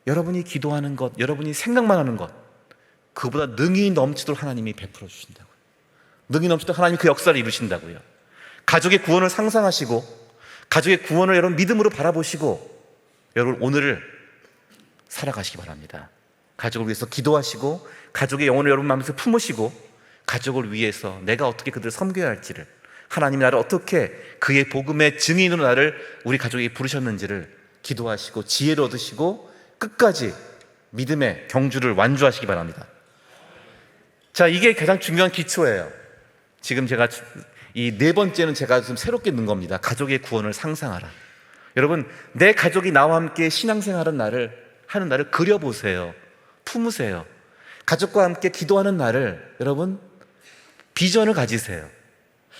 여러분이 기도하는 것, 여러분이 생각만 하는 것, 그보다 능히 넘치도록 하나님이 베풀어 주신다고요. 능히 넘치도록 하나님이 그 역사를 이루신다고요. 가족의 구원을 상상하시고 가족의 구원을 여러분 믿음으로 바라보시고 여러분 오늘을 살아가시기 바랍니다. 가족을 위해서 기도하시고 가족의 영혼을 여러분 마음에서 품으시고 가족을 위해서 내가 어떻게 그들을 섬겨야 할지를, 하나님이 나를 어떻게 그의 복음의 증인으로 나를 우리 가족에게 부르셨는지를 기도하시고 지혜를 얻으시고 끝까지 믿음의 경주를 완주하시기 바랍니다. 자, 이게 가장 중요한 기초예요. 지금 제가 이 네 번째는 제가 좀 새롭게 넣은 겁니다. 가족의 구원을 상상하라. 여러분, 내 가족이 나와 함께 신앙생활하는 날을 그려보세요. 품으세요. 가족과 함께 기도하는 날을 여러분 비전을 가지세요.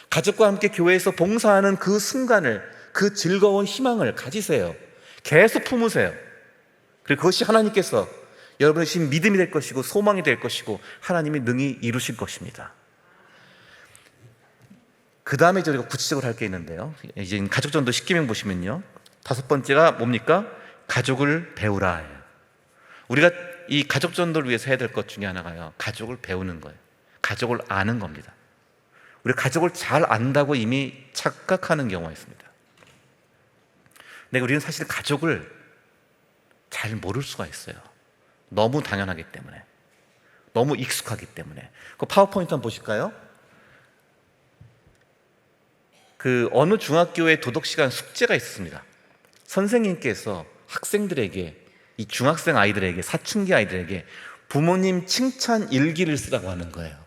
가족과 함께 교회에서 봉사하는 그 순간을, 그 즐거운 희망을 가지세요. 계속 품으세요. 그리고 그것이 하나님께서 여러분의 신 믿음이 될 것이고 소망이 될 것이고 하나님이 능히 이루실 것입니다. 그 다음에 저희가 구체적으로 할 게 있는데요, 이제 가족전도 10계명 보시면요, 5번째가 뭡니까? 가족을 배우라. 우리가 이 가족전도를 위해서 해야 될 것 중에 하나가요, 가족을 배우는 거예요. 가족을 아는 겁니다. 우리가 가족을 잘 안다고 이미 착각하는 경우가 있습니다. 근데 우리는 사실 가족을 잘 모를 수가 있어요. 너무 당연하기 때문에, 너무 익숙하기 때문에. 그 파워포인트 한번 보실까요? 그 어느 중학교의 도덕시간 숙제가 있었습니다. 선생님께서 학생들에게, 이 중학생 아이들에게, 사춘기 아이들에게 부모님 칭찬 일기를 쓰라고 하는 거예요.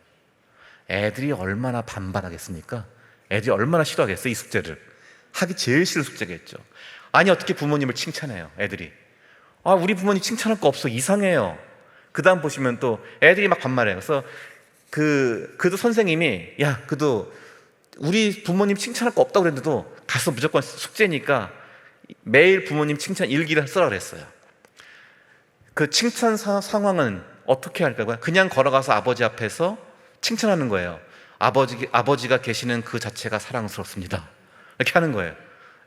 애들이 얼마나 반발하겠습니까? 애들이 얼마나 싫어하겠어요? 이 숙제를 하기 제일 싫은 숙제겠죠. 아니, 어떻게 부모님을 칭찬해요? 애들이 우리 부모님 칭찬할 거 없어, 이상해요. 그 다음 보시면 또 애들이 막 반말해요. 그래서 그도 선생님이, 야, 그도 우리 부모님 칭찬할 거 없다고 그랬는데도 가서 무조건 숙제니까 매일 부모님 칭찬 일기를 쓰라 그랬어요. 그 칭찬 상황은 어떻게 할까요? 그냥 걸어가서 아버지 앞에서 칭찬하는 거예요. 아버지가 계시는 그 자체가 사랑스럽습니다, 이렇게 하는 거예요.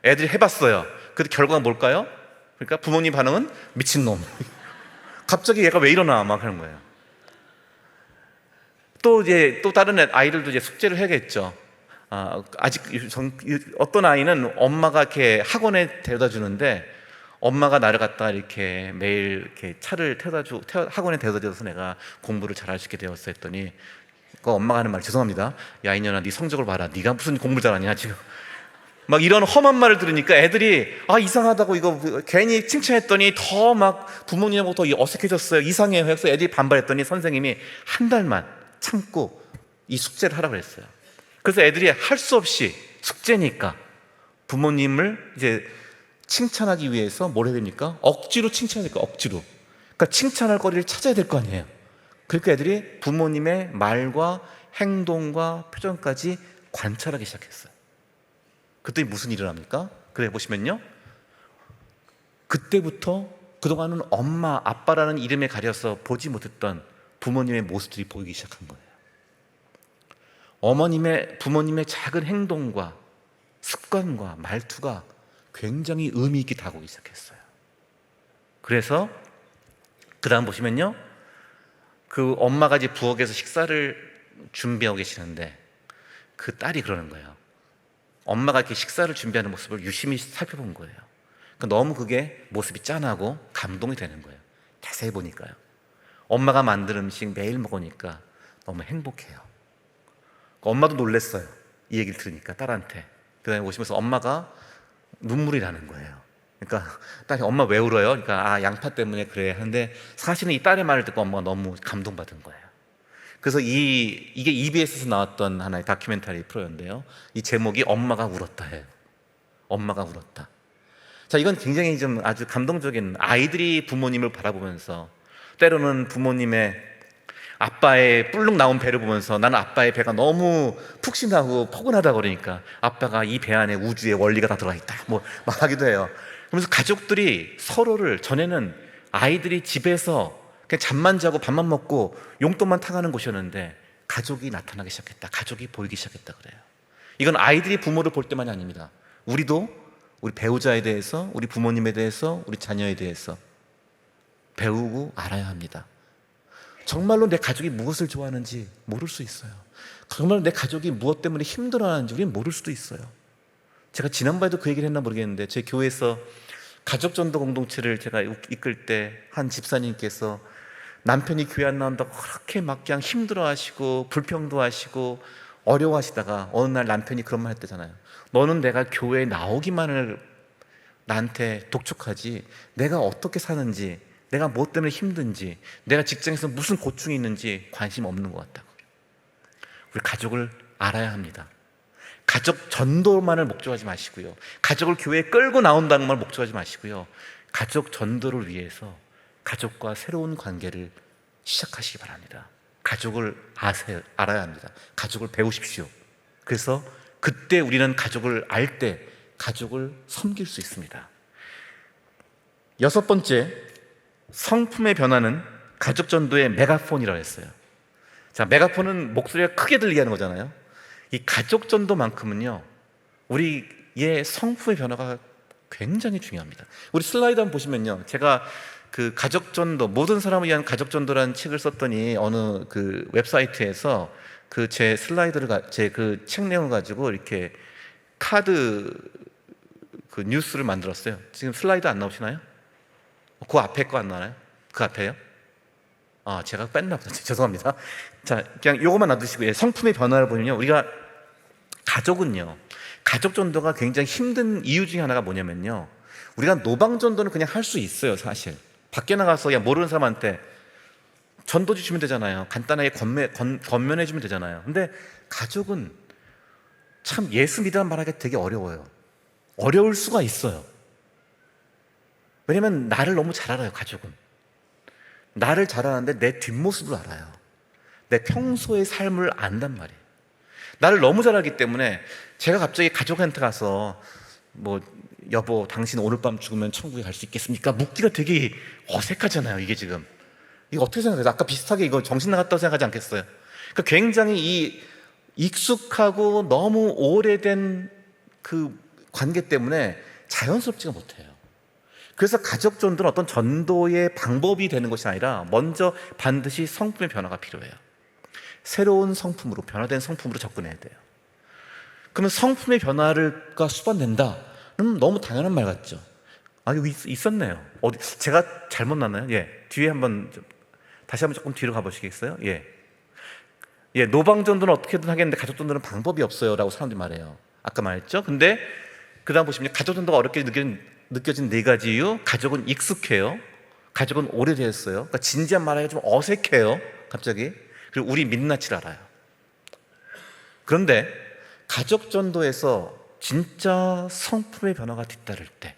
애들이 해봤어요. 그 결과가 뭘까요? 그러니까 부모님 반응은 미친놈, 갑자기 얘가 왜 이러나 막 하는 거예요. 또 다른 아이들도 이제 숙제를 해야겠죠. 아직 어떤 아이는 엄마가 이렇게 학원에 데려다 주는데, 엄마가 나를 갖다 이렇게 매일 이렇게 차를 학원에 데려다 줘서 내가 공부를 잘할 수 있게 되었어 했더니, 그 엄마가 하는 말, 죄송합니다, 야 이년아, 네 성적을 봐라, 네가 무슨 공부를 잘하냐 지금, 막 이런 험한 말을 들으니까 애들이 이상하다고, 이거 괜히 칭찬했더니 더 막 부모님하고 더 어색해졌어요, 이상해요 해서 애들이 반발했더니 선생님이 한 달만 참고 이 숙제를 하라고 했어요. 그래서 애들이 할 수 없이, 숙제니까 부모님을 이제 칭찬하기 위해서 뭘 해야 됩니까? 억지로 칭찬해야 될까, 억지로. 그러니까 칭찬할 거리를 찾아야 될 거 아니에요. 그러니까 애들이 부모님의 말과 행동과 표정까지 관찰하기 시작했어요. 그때 무슨 일을 합니까? 그래 보시면요, 그때부터 그동안은 엄마, 아빠라는 이름에 가려서 보지 못했던 부모님의 모습들이 보이기 시작한 거예요. 부모님의 작은 행동과 습관과 말투가 굉장히 의미 있게 다가오기 시작했어요. 그래서 그 다음 보시면요, 그 엄마가 이제 부엌에서 식사를 준비하고 계시는데 그 딸이 그러는 거예요. 엄마가 이렇게 식사를 준비하는 모습을 유심히 살펴본 거예요. 그러니까 너무 그게 모습이 짠하고 감동이 되는 거예요. 자세히 보니까요. 엄마가 만든 음식 매일 먹으니까 너무 행복해요. 엄마도 놀랬어요, 이 얘기를 들으니까, 딸한테. 그 다음에 오시면서 엄마가 눈물이 나는 거예요. 그러니까 딸이, 엄마 왜 울어요? 그러니까 양파 때문에 그래 하는데, 사실은 이 딸의 말을 듣고 엄마가 너무 감동받은 거예요. 그래서 이게 EBS에서 나왔던 하나의 다큐멘터리 프로였는데요, 이 제목이 엄마가 울었다예요. 엄마가 울었다. 자, 이건 굉장히 좀 아주 감동적인, 아이들이 부모님을 바라보면서, 때로는 부모님의, 아빠의 뿔룩 나온 배를 보면서 나는 아빠의 배가 너무 푹신하고 포근하다 그러니까 아빠가 이 배 안에 우주의 원리가 다 들어가 있다 뭐 말하기도 해요. 그러면서 가족들이 서로를, 전에는 아이들이 집에서 그냥 잠만 자고 밥만 먹고 용돈만 타가는 곳이었는데 가족이 나타나기 시작했다, 가족이 보이기 시작했다 그래요. 이건 아이들이 부모를 볼 때만이 아닙니다. 우리도 우리 배우자에 대해서, 우리 부모님에 대해서, 우리 자녀에 대해서 배우고 알아야 합니다. 정말로 내 가족이 무엇을 좋아하는지 모를 수 있어요. 정말로 내 가족이 무엇 때문에 힘들어하는지 우리는 모를 수도 있어요. 제가 지난번에도 그 얘기를 했나 모르겠는데, 제 교회에서 가족전도 공동체를 제가 이끌 때 한 집사님께서 남편이 교회 안 나온다고 그렇게 막 그냥 힘들어하시고 불평도 하시고 어려워하시다가 어느 날 남편이 그런 말 했대잖아요. 너는 내가 교회에 나오기만을 나한테 독촉하지, 내가 어떻게 사는지, 내가 뭐 때문에 힘든지, 내가 직장에서 무슨 고충이 있는지 관심 없는 것 같다고. 우리 가족을 알아야 합니다. 가족 전도만을 목적하지 마시고요, 가족을 교회에 끌고 나온다는 걸 목적하지 마시고요, 가족 전도를 위해서 가족과 새로운 관계를 시작하시기 바랍니다. 가족을 알아야 합니다. 가족을 배우십시오. 그래서 그때 우리는 가족을 알 때 가족을 섬길 수 있습니다. 여섯 번째, 성품의 변화는 가족 전도의 메가폰이라고 했어요. 자, 메가폰은 목소리가 크게 들리게 하는 거잖아요. 이 가족 전도만큼은요, 우리의 성품의 변화가 굉장히 중요합니다. 우리 슬라이드 한번 보시면요, 제가 그 가족 전도, 모든 사람을 위한 가족 전도라는 책을 썼더니 어느 그 웹사이트에서 그 제 슬라이드를 제 그 책 내용을 가지고 이렇게 카드 그 뉴스를 만들었어요. 지금 슬라이드 안 나오시나요? 그 앞에 거 안 나와요? 그 앞에요? 아, 제가 뺐나 보다. 죄송합니다. 자, 그냥 요것만 놔두시고, 예, 성품의 변화를 보면요, 우리가 가족은요, 가족 전도가 굉장히 힘든 이유 중에 하나가 뭐냐면요, 우리가 노방 전도는 그냥 할 수 있어요. 사실 밖에 나가서 그냥 모르는 사람한테 전도 주시면 되잖아요. 간단하게 권면해 주면 되잖아요. 근데 가족은 참 예수 믿으란 말하기가 되게 어려워요. 어려울 수가 있어요. 왜냐면 나를 너무 잘 알아요. 가족은 나를 잘 아는데 내 뒷모습을 알아요. 내 평소의 삶을 안단 말이에요. 나를 너무 잘 알기 때문에 제가 갑자기 가족한테 가서 뭐 여보 당신 오늘 밤 죽으면 천국에 갈 수 있겠습니까? 묻기가 되게 어색하잖아요. 이게 지금 이거 어떻게 생각해요? 아까 비슷하게 이거 정신 나갔다고 생각하지 않겠어요? 그러니까 굉장히 이 익숙하고 너무 오래된 그 관계 때문에 자연스럽지가 못해요. 그래서 가족 전도는 어떤 전도의 방법이 되는 것이 아니라 먼저 반드시 성품의 변화가 필요해요. 새로운 성품으로, 변화된 성품으로 접근해야 돼요. 그러면 성품의 변화가 수반된다? 너무 당연한 말 같죠? 아, 여기 있었네요. 어디, 제가 잘못 났나요? 예. 뒤에 다시 한번 조금 뒤로 가보시겠어요? 예. 예, 노방전도는 어떻게든 하겠는데 가족전도는 방법이 없어요. 라고 사람들이 말해요. 아까 말했죠? 근데 그 다음 보시면 가족전도가 어렵게 느껴진 네 가지 이유. 가족은 익숙해요. 가족은 오래되었어요. 그러니까 진지한 말하기가 좀 어색해요. 갑자기. 그리고 우리 민낯을 알아요. 그런데 가족전도에서 진짜 성품의 변화가 뒤따를 때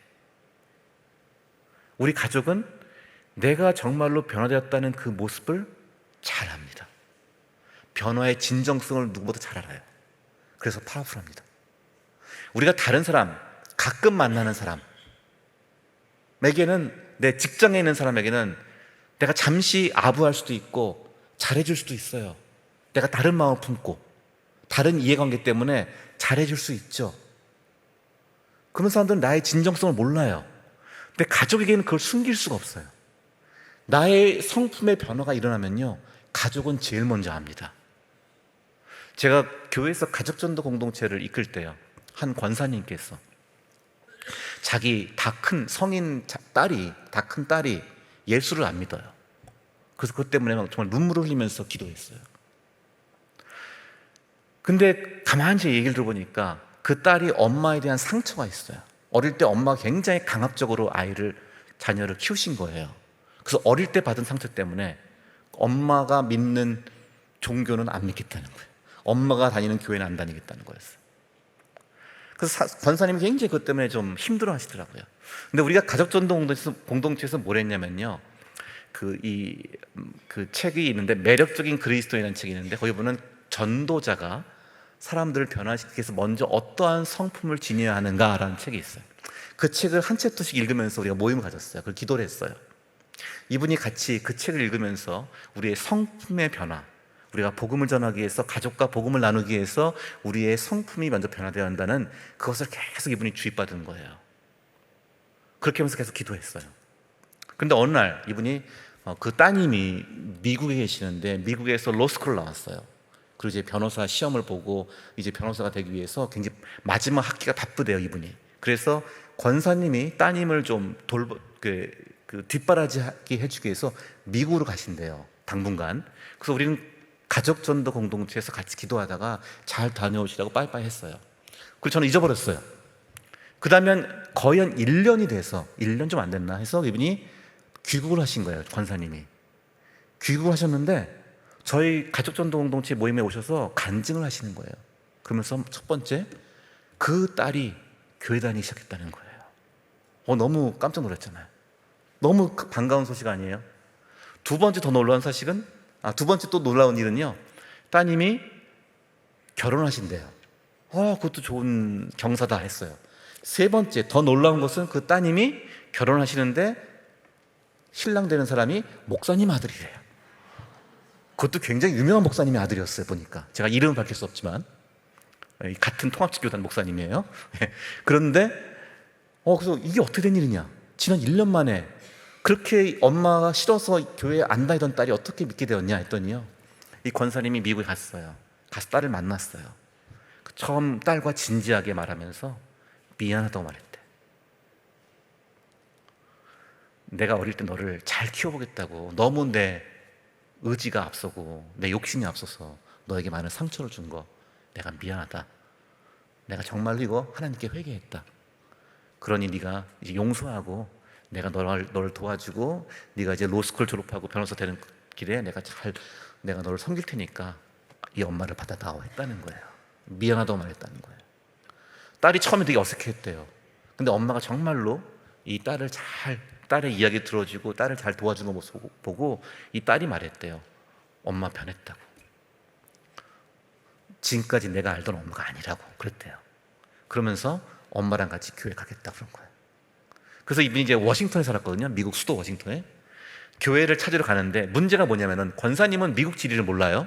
우리 가족은 내가 정말로 변화되었다는 그 모습을 잘 압니다. 변화의 진정성을 누구보다 잘 알아요. 그래서 파워풀합니다. 우리가 다른 사람, 가끔 만나는 사람에게는, 내 직장에 있는 사람에게는 내가 잠시 아부할 수도 있고 잘해줄 수도 있어요. 내가 다른 마음을 품고 다른 이해관계 때문에 잘해줄 수 있죠. 그런 사람들은 나의 진정성을 몰라요. 근데 가족에게는 그걸 숨길 수가 없어요. 나의 성품의 변화가 일어나면요, 가족은 제일 먼저 압니다. 제가 교회에서 가족전도 공동체를 이끌 때요, 한 권사님께서 자기 다 큰 성인 다 큰 딸이 예수를 안 믿어요. 그래서 그것 때문에 정말 눈물을 흘리면서 기도했어요. 근데 가만히 얘기를 들어보니까 그 딸이 엄마에 대한 상처가 있어요. 어릴 때 엄마가 굉장히 강압적으로 자녀를 키우신 거예요. 그래서 어릴 때 받은 상처 때문에 엄마가 믿는 종교는 안 믿겠다는 거예요. 엄마가 다니는 교회는 안 다니겠다는 거였어요. 그래서 권사님이 굉장히 그것 때문에 좀 힘들어 하시더라고요. 근데 우리가 가족전도 공동체에서 뭘 했냐면요, 그 책이 있는데, 매력적인 그리스도인이라는 책이 있는데, 거기 보면 전도자가 사람들을 변화시키기 위해서 먼저 어떠한 성품을 지녀야 하는가라는 책이 있어요. 그 책을 한 챕터씩 읽으면서 우리가 모임을 가졌어요. 그걸 기도를 했어요. 이분이 같이 그 책을 읽으면서 우리의 성품의 변화, 우리가 복음을 전하기 위해서, 가족과 복음을 나누기 위해서 우리의 성품이 먼저 변화되어야 한다는 그것을 계속 이분이 주입받은 거예요. 그렇게 하면서 계속 기도했어요. 근데 어느 날 이분이 그 따님이 미국에 계시는데 미국에서 로스쿨 나왔어요. 그리고 이제 변호사 시험을 보고 이제 변호사가 되기 위해서 굉장히 마지막 학기가 바쁘대요, 이분이. 그래서 권사님이 따님을 좀 뒷바라지 해주기 위해서 미국으로 가신대요, 당분간. 그래서 우리는 가족전도 공동체에서 같이 기도하다가 잘 다녀오시라고 빠이빠이 했어요. 그리고 저는 잊어버렸어요. 그 다음에 거의 한 1년이 돼서, 1년 좀 안 됐나 해서 이분이 귀국을 하신 거예요, 권사님이. 귀국을 하셨는데 저희 가족전도 공동체 모임에 오셔서 간증을 하시는 거예요. 그러면서 첫 번째, 그 딸이 교회 다니기 시작했다는 거예요. 너무 깜짝 놀랐잖아요. 너무 반가운 소식 아니에요? 두 번째 더 놀라운 사실은, 두 번째 또 놀라운 일은요, 따님이 결혼하신대요. 그것도 좋은 경사다 했어요. 세 번째, 더 놀라운 것은 그 따님이 결혼하시는데 신랑 되는 사람이 목사님 아들이래요. 그것도 굉장히 유명한 목사님의 아들이었어요. 보니까 제가 이름은 밝힐 수 없지만 같은 통합지교단 목사님이에요. 그런데 그래서 이게 어떻게 된 일이냐, 지난 1년 만에 그렇게 엄마가 싫어서 교회에 안 다니던 딸이 어떻게 믿게 되었냐 했더니요, 이 권사님이 미국에 갔어요. 가서 딸을 만났어요. 처음 딸과 진지하게 말하면서 미안하다고 말했대. 내가 어릴 때 너를 잘 키워보겠다고 너무 내 의지가 앞서고 내 욕심이 앞서서 너에게 많은 상처를 준 거 내가 미안하다. 내가 정말로 이거 하나님께 회개했다. 그러니 네가 이제 용서하고 내가 너를 도와주고 네가 이제 로스쿨 졸업하고 변호사 되는 길에 내가 너를 섬길 테니까 이 엄마를 받아다오 했다는 거예요. 미안하다고 말했다는 거예요. 딸이 처음에 되게 어색했대요. 근데 엄마가 정말로 이 딸의 이야기 들어주고 딸을 잘 도와주는 모습 보고 이 딸이 말했대요. 엄마 변했다고. 지금까지 내가 알던 엄마가 아니라고 그랬대요. 그러면서 엄마랑 같이 교회 가겠다고 그런 거예요. 그래서 이분이 이제 워싱턴에 살았거든요. 미국 수도 워싱턴에. 교회를 찾으러 가는데 문제가 뭐냐면은 권사님은 미국 지리를 몰라요.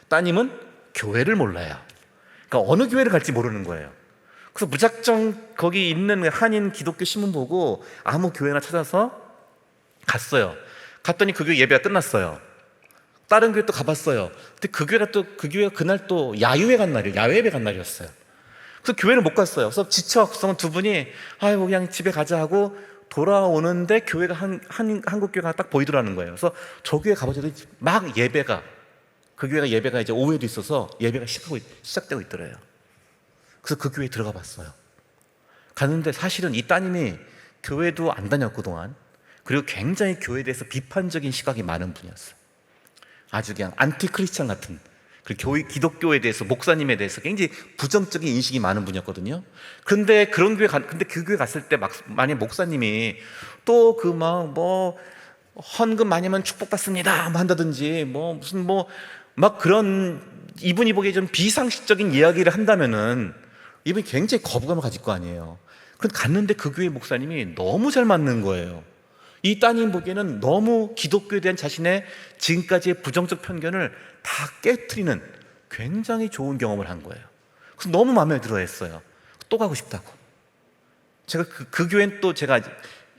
따님은 교회를 몰라요. 그러니까 어느 교회를 갈지 모르는 거예요. 그래서 무작정 거기 있는 한인 기독교 신문 보고 아무 교회나 찾아서 갔어요. 갔더니 그 교회 예배가 끝났어요. 다른 교회 또 가봤어요. 근데 그 교회가 그날 또 야유회 간 날이에요. 야외예배 간 날이었어요. 그래서 교회를 못 갔어요. 그래서 지쳐서 두 분이 그냥 집에 가자 하고 돌아오는데 교회가 한국 교회가 딱 보이더라는 거예요. 그래서 저 교회 가보자니 막 그 교회가 예배가 이제 오후에도 있어서 예배가 시작되고 있더래요. 그래서 그 교회에 들어가 봤어요. 갔는데 사실은 이 따님이 교회도 안 다녔고 그동안, 그리고 굉장히 교회에 대해서 비판적인 시각이 많은 분이었어요. 아주 그냥 안티 크리스찬 같은, 기독교에 대해서, 목사님에 대해서 굉장히 부정적인 인식이 많은 분이었거든요. 근데 근데 그 교회 갔을 때 만약 목사님이 또 헌금 많이 하면 축복받습니다 한다든지 그런 이분이 보기에 좀 비상식적인 이야기를 한다면은 이분이 굉장히 거부감을 가질 거 아니에요. 그런데 갔는데 그 교회 목사님이 너무 잘 맞는 거예요. 이 따님 보기에는 너무 기독교에 대한 자신의 지금까지의 부정적 편견을 다 깨트리는 굉장히 좋은 경험을 한 거예요. 그래서 너무 마음에 들어 했어요. 또 가고 싶다고. 제가 그 교회는 또 제가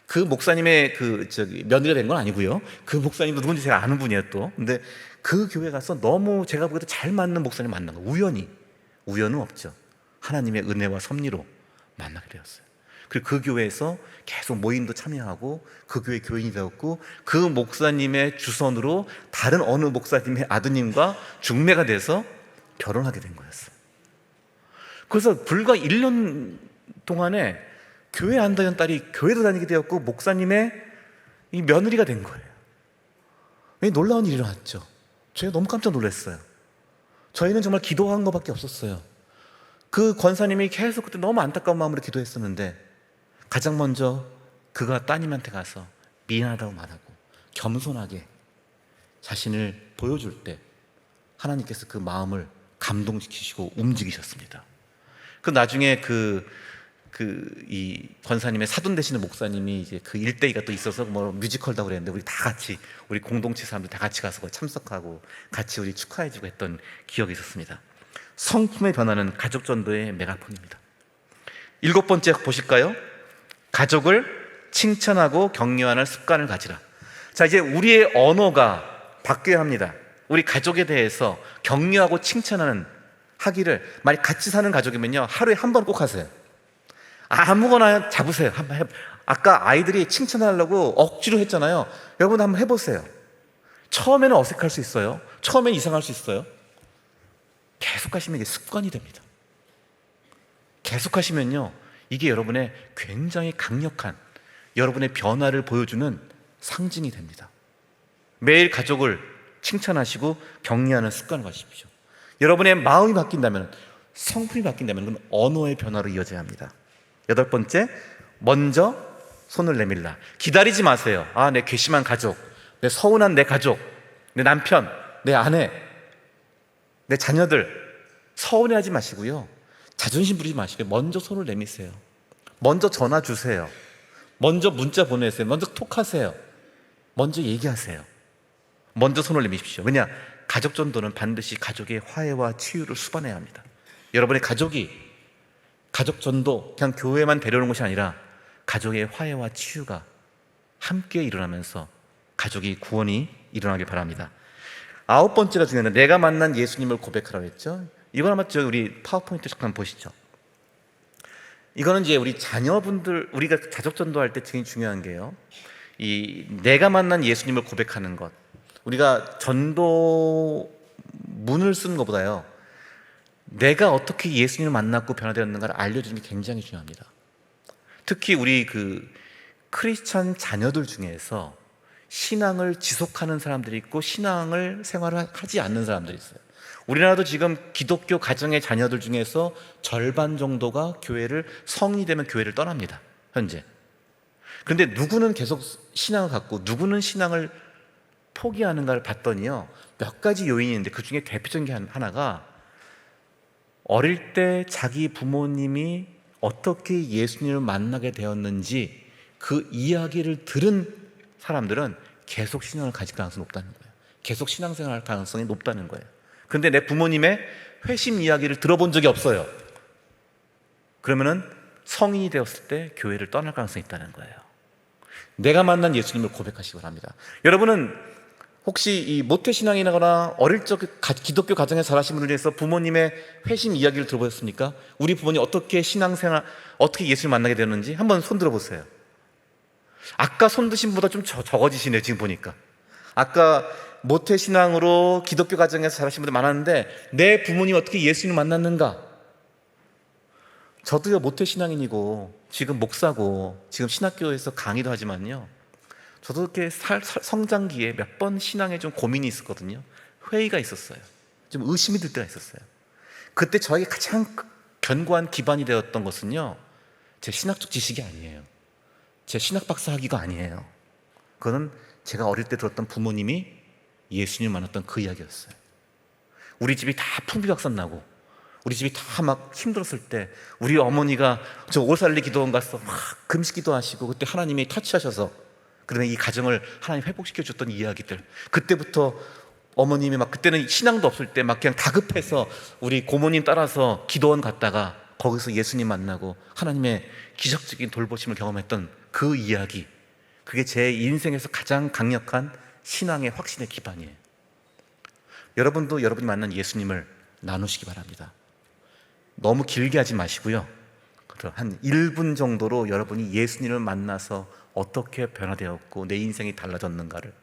그 목사님의 며느리가 된 건 아니고요. 그 목사님도 누군지 제가 아는 분이에요 또. 근데 그 교회 가서 너무 제가 보기에도 잘 맞는 목사님 만난 거예요. 우연은 없죠. 하나님의 은혜와 섭리로 만나게 되었어요. 그리고 그 교회에서 계속 모임도 참여하고 그 교회 교인이 되었고, 그 목사님의 주선으로 다른 어느 목사님의 아드님과 중매가 돼서 결혼하게 된 거였어요. 그래서 불과 1년 동안에 교회 안 다니던 딸이 교회도 다니게 되었고 목사님의 이 며느리가 된 거예요. 놀라운 일이 일어났죠. 제가 너무 깜짝 놀랐어요. 저희는 정말 기도한 것밖에 없었어요. 그 권사님이 계속 그때 너무 안타까운 마음으로 기도했었는데 가장 먼저 그가 따님한테 가서 미안하다고 말하고 겸손하게 자신을 보여줄 때 하나님께서 그 마음을 감동시키시고 움직이셨습니다. 그 나중에 이 권사님의 사돈 되시는 목사님이 이제 그 일대기가 또 있어서 뮤지컬이라고 그랬는데 우리 공동체 사람들 다 같이 가서 참석하고 같이 우리 축하해주고 했던 기억이 있었습니다. 성품의 변화는 가족 전도의 메가폰입니다. 7번째 보실까요? 가족을 칭찬하고 격려하는 습관을 가지라. 자, 이제 우리의 언어가 바뀌어야 합니다. 우리 가족에 대해서 격려하고 칭찬하는 하기를, 만약 같이 사는 가족이면요, 하루에 한 번 꼭 하세요. 아무거나 잡으세요. 아까 아이들이 칭찬하려고 억지로 했잖아요. 여러분 한번 해보세요. 처음에는 어색할 수 있어요. 처음에는 이상할 수 있어요. 계속 하시면 이게 습관이 됩니다. 계속 하시면요, 이게 여러분의 굉장히 강력한 여러분의 변화를 보여주는 상징이 됩니다. 매일 가족을 칭찬하시고 격려하는 습관을 가지십시오. 여러분의 마음이 바뀐다면, 성품이 바뀐다면 그건 언어의 변화로 이어져야 합니다. 8번째, 먼저 손을 내밀라. 기다리지 마세요. 내 괘씸한 가족, 내 서운한 내 가족, 내 남편, 내 아내, 내 자녀들 서운해하지 마시고요, 자존심 부리지 마시고 먼저 손을 내미세요. 먼저 전화 주세요. 먼저 문자 보내세요. 먼저 톡하세요. 먼저 얘기하세요. 먼저 손을 내미십시오. 왜냐? 가족 전도는 반드시 가족의 화해와 치유를 수반해야 합니다. 여러분의 가족이 가족 전도 그냥 교회만 데려오는 것이 아니라 가족의 화해와 치유가 함께 일어나면서 가족이 구원이 일어나길 바랍니다. 9번째가 중요한 내가 만난 예수님을 고백하라고 했죠. 이건 아마 우리 파워포인트 잠깐 보시죠. 이거는 이제 우리 자녀분들, 우리가 가족 전도할 때 굉장히 중요한 게요, 이 내가 만난 예수님을 고백하는 것, 우리가 전도 문을 쓰는 것보다요, 내가 어떻게 예수님을 만났고 변화되었는가를 알려주는 게 굉장히 중요합니다. 특히 우리 크리스찬 자녀들 중에서 신앙을 지속하는 사람들이 있고 신앙을 생활을 하지 않는 사람들이 있어요. 우리나라도 지금 기독교 가정의 자녀들 중에서 절반 정도가 성인이 되면 교회를 떠납니다, 현재. 그런데 누구는 계속 신앙을 갖고 누구는 신앙을 포기하는가를 봤더니요, 몇 가지 요인이 있는데 그 중에 대표적인 게 하나가, 어릴 때 자기 부모님이 어떻게 예수님을 만나게 되었는지 그 이야기를 들은 사람들은 계속 신앙을 가질 가능성이 높다는 거예요. 계속 신앙생활할 가능성이 높다는 거예요. 그런데 내 부모님의 회심 이야기를 들어본 적이 없어요. 그러면은 성인이 되었을 때 교회를 떠날 가능성이 있다는 거예요. 내가 만난 예수님을 고백하시기 바랍니다. 여러분은 혹시 이 모태신앙이거나 어릴 적 기독교 가정에 자라신 분들 중에서 부모님의 회심 이야기를 들어보셨습니까? 우리 부모님 어떻게 신앙생활, 어떻게 예수를 만나게 되었는지 한번 손 들어보세요. 아까 손 드신 분보다 좀 적어지시네요, 지금 보니까. 아까 모태신앙으로 기독교 가정에서 자라신 분들 많았는데 내 부모님이 어떻게 예수님을 만났는가? 저도요, 모태신앙인이고 지금 목사고 지금 신학교에서 강의도 하지만요, 저도 이렇게 성장기에 몇 번 신앙에 좀 고민이 있었거든요. 회의가 있었어요. 좀 의심이 들 때가 있었어요. 그때 저에게 가장 견고한 기반이 되었던 것은요, 제 신학적 지식이 아니에요. 제 신학 박사 학위가 아니에요. 그거는 제가 어릴 때 들었던 부모님이 예수님 만났던 그 이야기였어요. 우리 집이 다 풍비박산 나고 우리 집이 다 막 힘들었을 때 우리 어머니가 저 오살리 기도원 가서 막 금식 기도하시고 그때 하나님이 터치하셔서 그러면 이 가정을 하나님 회복시켜 줬던 이야기들, 그때부터 어머님이 막 그때는 신앙도 없을 때 막 그냥 다급해서 우리 고모님 따라서 기도원 갔다가 거기서 예수님 만나고 하나님의 기적적인 돌보심을 경험했던 그 이야기, 그게 제 인생에서 가장 강력한 신앙의 확신의 기반이에요. 여러분도 여러분이 만난 예수님을 나누시기 바랍니다. 너무 길게 하지 마시고요, 한 1분 정도로 여러분이 예수님을 만나서 어떻게 변화되었고 내 인생이 달라졌는가를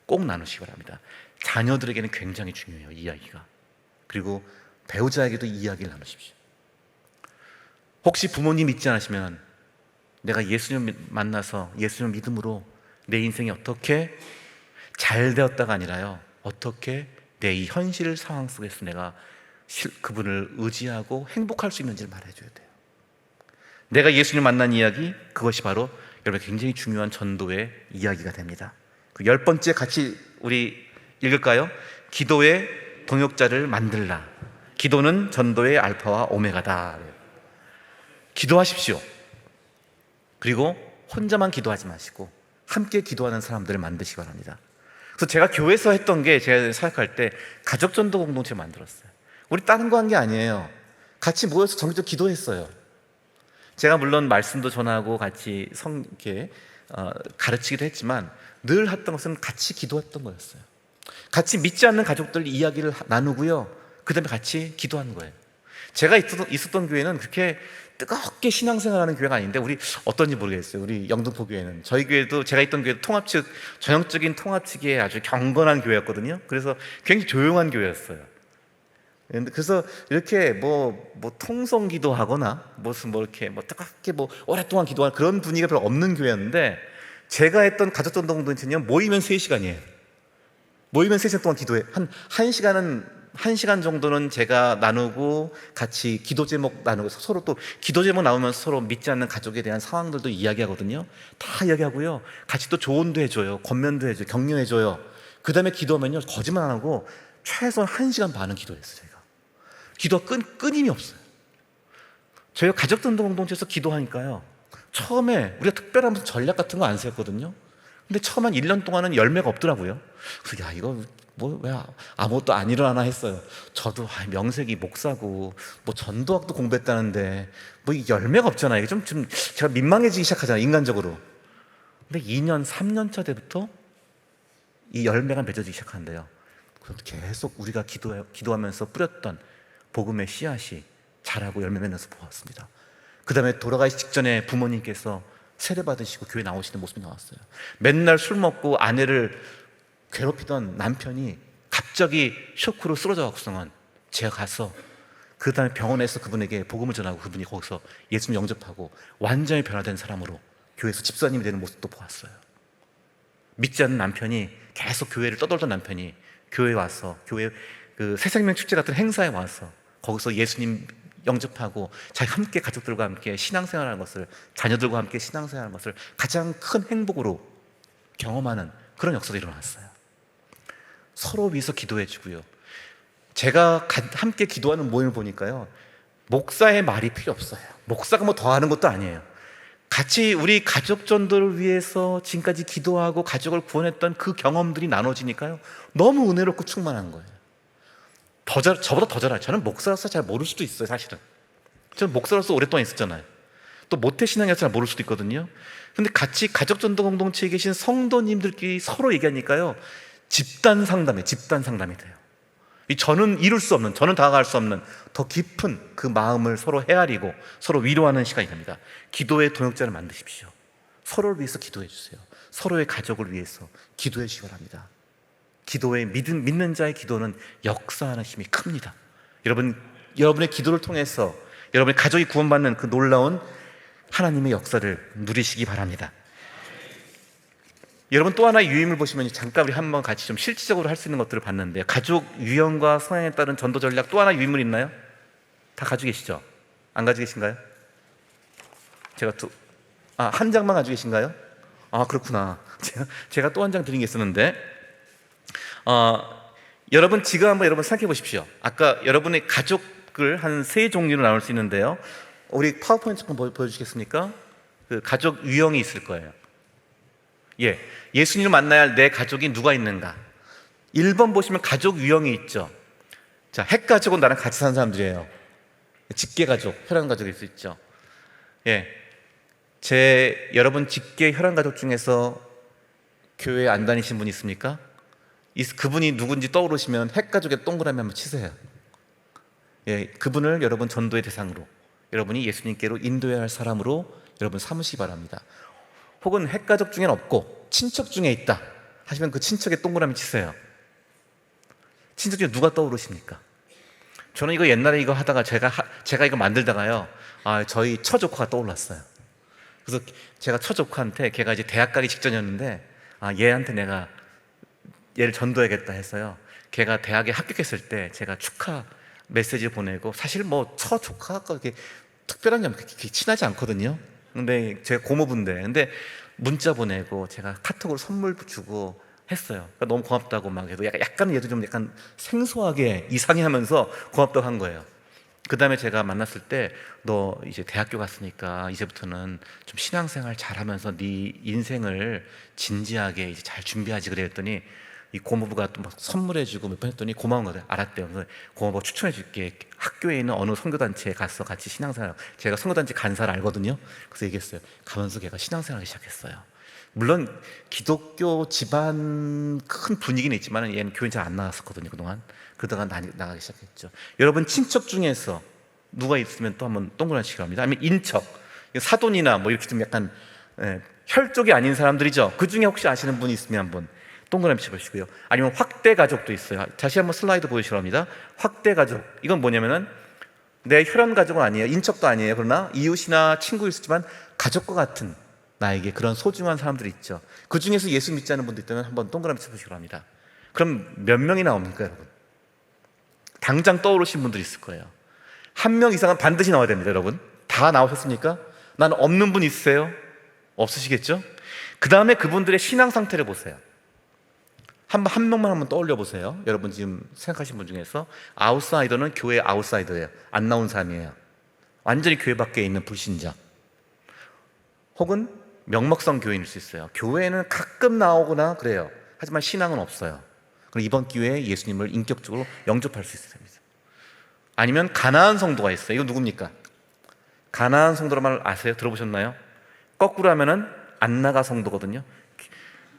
꼭 나누시기 바랍니다. 자녀들에게는 굉장히 중요해요, 이야기가. 그리고 배우자에게도 이야기를 나누십시오. 혹시 부모님 믿지 않으시면 내가 예수님 만나서 예수님 믿음으로 내 인생이 어떻게 잘 되었다가 아니라요, 어떻게 내 이 현실 상황 속에서 내가 그분을 의지하고 행복할 수 있는지를 말해줘야 돼요. 내가 예수님 만난 이야기, 그것이 바로 여러분 굉장히 중요한 전도의 이야기가 됩니다. 그 10번째 같이 우리 읽을까요? 기도의 동역자를 만들라. 기도는 전도의 알파와 오메가다. 기도하십시오. 그리고 혼자만 기도하지 마시고 함께 기도하는 사람들을 만드시기 바랍니다. 그래서 제가 교회에서 했던 게, 제가 사역할 때 가족 전도 공동체 만들었어요. 우리 다른 거 한 게 아니에요. 같이 모여서 정기적으로 기도했어요. 제가 물론 말씀도 전하고 같이 이렇게 가르치기도 했지만 늘 했던 것은 같이 기도했던 거였어요. 같이 믿지 않는 가족들 이야기를 나누고요, 그 다음에 같이 기도하는 거예요. 제가 있었던 교회는 그렇게 뜨겁게 신앙생활하는 교회가 아닌데, 우리 어떤지 모르겠어요. 우리 영등포 교회는, 저희 교회도, 제가 있던 교회도 통합측, 전형적인 통합측의 아주 경건한 교회였거든요. 그래서 굉장히 조용한 교회였어요. 그래서 이렇게 통성 기도하거나 무슨 이렇게 뜨겁게 오랫동안 기도하는 그런 분위기가 별로 없는 교회였는데, 제가 했던 가족전도 공동체는 모이면 3시간이에요. 모이면 3시간 동안 기도해. 한 시간 정도는 제가 나누고 같이 기도 제목 나누고, 서로 또 기도 제목 나오면서 서로 믿지 않는 가족에 대한 상황들도 이야기하거든요. 다 이야기하고요, 같이 또 조언도 해줘요, 권면도 해줘요, 격려해줘요. 그 다음에 기도하면요, 거짓말 안 하고 최소한 1시간 반은 기도했어요. 제가 기도가 끊임이 없어요. 저희가 가족전도 공동체에서 기도하니까요, 처음에 우리가 특별한 무슨 전략 같은 거 안 세웠거든요. 근데 처음 한 1년 동안은 열매가 없더라고요. 그래서 야, 이거 뭐 왜 아무것도 안 일어나나 했어요. 저도 명색이 목사고 뭐 전도학도 공부했다는데 뭐 이 열매가 없잖아요. 이게 좀 제가 민망해지기 시작하잖아요, 인간적으로. 근데 2년, 3년 차 때부터 이 열매가 맺어지기 시작하는데요, 그럼 계속 우리가 기도하면서 뿌렸던 복음의 씨앗이 자라고 열매 맺면서 보았습니다. 그 다음에 돌아가시 직전에 부모님께서 세례 받으시고 교회 나오시는 모습이 나왔어요. 맨날 술 먹고 아내를 괴롭히던 남편이 갑자기 쇼크로 쓰러져 갖고서는 제가 가서 그 다음에 병원에서 그분에게 복음을 전하고 그분이 거기서 예수님 영접하고 완전히 변화된 사람으로 교회에서 집사님이 되는 모습도 보았어요. 믿지 않는 남편이 계속 교회를 떠돌던 남편이 교회에 와서 교회 그 새생명 축제 같은 행사에 와서 거기서 예수님 영접하고 자기 함께 가족들과 함께 신앙생활하는 것을, 자녀들과 함께 신앙생활하는 것을 가장 큰 행복으로 경험하는 그런 역사가 일어났어요. 서로 위해서 기도해 주고요. 제가 함께 기도하는 모임을 보니까요, 목사의 말이 필요 없어요. 목사가 뭐 더 하는 것도 아니에요. 같이 우리 가족 전도를 위해서 지금까지 기도하고 가족을 구원했던 그 경험들이 나눠지니까요, 너무 은혜롭고 충만한 거예요. 저보다 더 잘해요. 저는 목사로서 잘 모를 수도 있어요, 사실은. 저는 목사로서 오랫동안 있었잖아요. 또 모태신앙이라서 잘 모를 수도 있거든요. 근데 같이 가족전도 공동체에 계신 성도님들끼리 서로 얘기하니까요, 집단 상담이 돼요. 저는 이룰 수 없는, 저는 다가갈 수 없는 더 깊은 그 마음을 서로 헤아리고 서로 위로하는 시간이 됩니다. 기도의 동역자를 만드십시오. 서로를 위해서 기도해 주세요. 서로의 가족을 위해서 기도해 주시기 바랍니다. 믿는 자의 기도는 역사하는 힘이 큽니다. 여러분의 기도를 통해서 여러분의 가족이 구원받는 그 놀라운 하나님의 역사를 누리시기 바랍니다. 여러분, 또 하나의 유임을 보시면, 잠깐 우리 한번 같이 좀 실질적으로 할 수 있는 것들을 봤는데, 가족 유형과 성향에 따른 전도 전략, 또 하나 유임물 있나요? 다 가지고 계시죠? 안 가지고 계신가요? 한 장만 가지고 계신가요? 아, 그렇구나. 제가 또 한 장 드린 게 있었는데, 여러분 지금 한번 여러분 생각해 보십시오. 아까 여러분의 가족을 한 3종류로 나눌 수 있는데요, 우리 파워포인트 한번 보여주시겠습니까? 그 가족 유형이 있을 거예요. 예수님을 만나야 할 내 가족이 누가 있는가? 1번 보시면 가족 유형이 있죠. 자, 핵가족은 나랑 같이 사는 사람들이에요. 직계가족, 혈연가족일 수 있죠. 여러분 직계 혈연가족 중에서 교회 안 다니신 분 있습니까? 그분이 누군지 떠오르시면 핵가족의 동그라미 한번 치세요. 그분을 여러분 전도의 대상으로, 여러분이 예수님께로 인도해야 할 사람으로 여러분 삼으시기 바랍니다. 혹은 핵가족 중엔 없고 친척 중에 있다 하시면 그 친척의 동그라미 치세요. 친척 중에 누가 떠오르십니까? 저는 이거 옛날에 이거 하다가 제가 이거 만들다가요, 저희 처조카가 떠올랐어요. 그래서 제가 처조카한테, 걔가 이제 대학 가기 직전이었는데, 얘한테 내가 얘를 전도해야겠다 해서요, 걔가 대학에 합격했을 때 제가 축하 메시지 보내고, 사실 뭐 처조카가 그렇게 특별한 게 그렇게 친하지 않거든요. 근데 제가 고모부인데, 근데 문자 보내고 제가 카톡으로 선물 주고 했어요. 그러니까 너무 고맙다고 막 해도 약간 얘도 좀 약간 생소하게 이상해하면서 고맙다고 한 거예요. 그 다음에 제가 만났을 때, 너 이제 대학교 갔으니까 이제부터는 좀 신앙생활 잘하면서 네 인생을 진지하게 이제 잘 준비하지 그래 했더니, 이 고모부가 또 막 선물해주고 몇 번 했더니 고마운 거예요. 알았대요. 그래서 고모부 추천해줄게. 학교에 있는 어느 선교단체에 가서 같이 신앙생활, 제가 선교단체 간사를 알거든요. 그래서 얘기했어요. 가면서 걔가 신앙생활을 시작했어요. 물론 기독교 집안 큰 분위기는 있지만 얘는 교회 잘 안 나갔었거든요, 그동안. 그러다가 나가기 시작했죠. 여러분 친척 중에서 누가 있으면 또 한번 동그라미 치기 바랍니다. 아니면 인척, 사돈이나 뭐 이렇게 좀 약간 혈족이 아닌 사람들이죠. 그 중에 혹시 아시는 분이 있으면 한번 동그라미 쳐보시고요. 아니면 확대 가족도 있어요. 다시 한번 슬라이드 보여주시기 바랍니다. 확대 가족, 이건 뭐냐면은 내 혈연 가족은 아니에요, 인척도 아니에요. 그러나 이웃이나 친구일 수 있지만 가족과 같은 나에게 그런 소중한 사람들이 있죠. 그 중에서 예수 믿지 않는 분도 있다면 한번 동그라미 쳐보시기 바랍니다. 그럼 몇 명이 나옵니까, 여러분? 당장 떠오르신 분들이 있을 거예요. 1명 이상은 반드시 나와야 됩니다, 여러분. 다 나오셨습니까? 나는 없는 분 있으세요? 없으시겠죠? 그 다음에 그분들의 신앙 상태를 보세요. 한 명만 한번 떠올려 보세요. 여러분 지금 생각하신 분 중에서 아웃사이더는 교회 아웃사이더예요. 안 나온 사람이에요. 완전히 교회 밖에 있는 불신자, 혹은 명목성 교인일 수 있어요. 교회는 가끔 나오거나 그래요. 하지만 신앙은 없어요. 그럼 이번 기회에 예수님을 인격적으로 영접할 수 있습니다. 아니면 가나안 성도가 있어요. 이거 누굽니까? 가나안 성도란 말 아세요? 들어보셨나요? 거꾸로 하면은 안나가 성도거든요.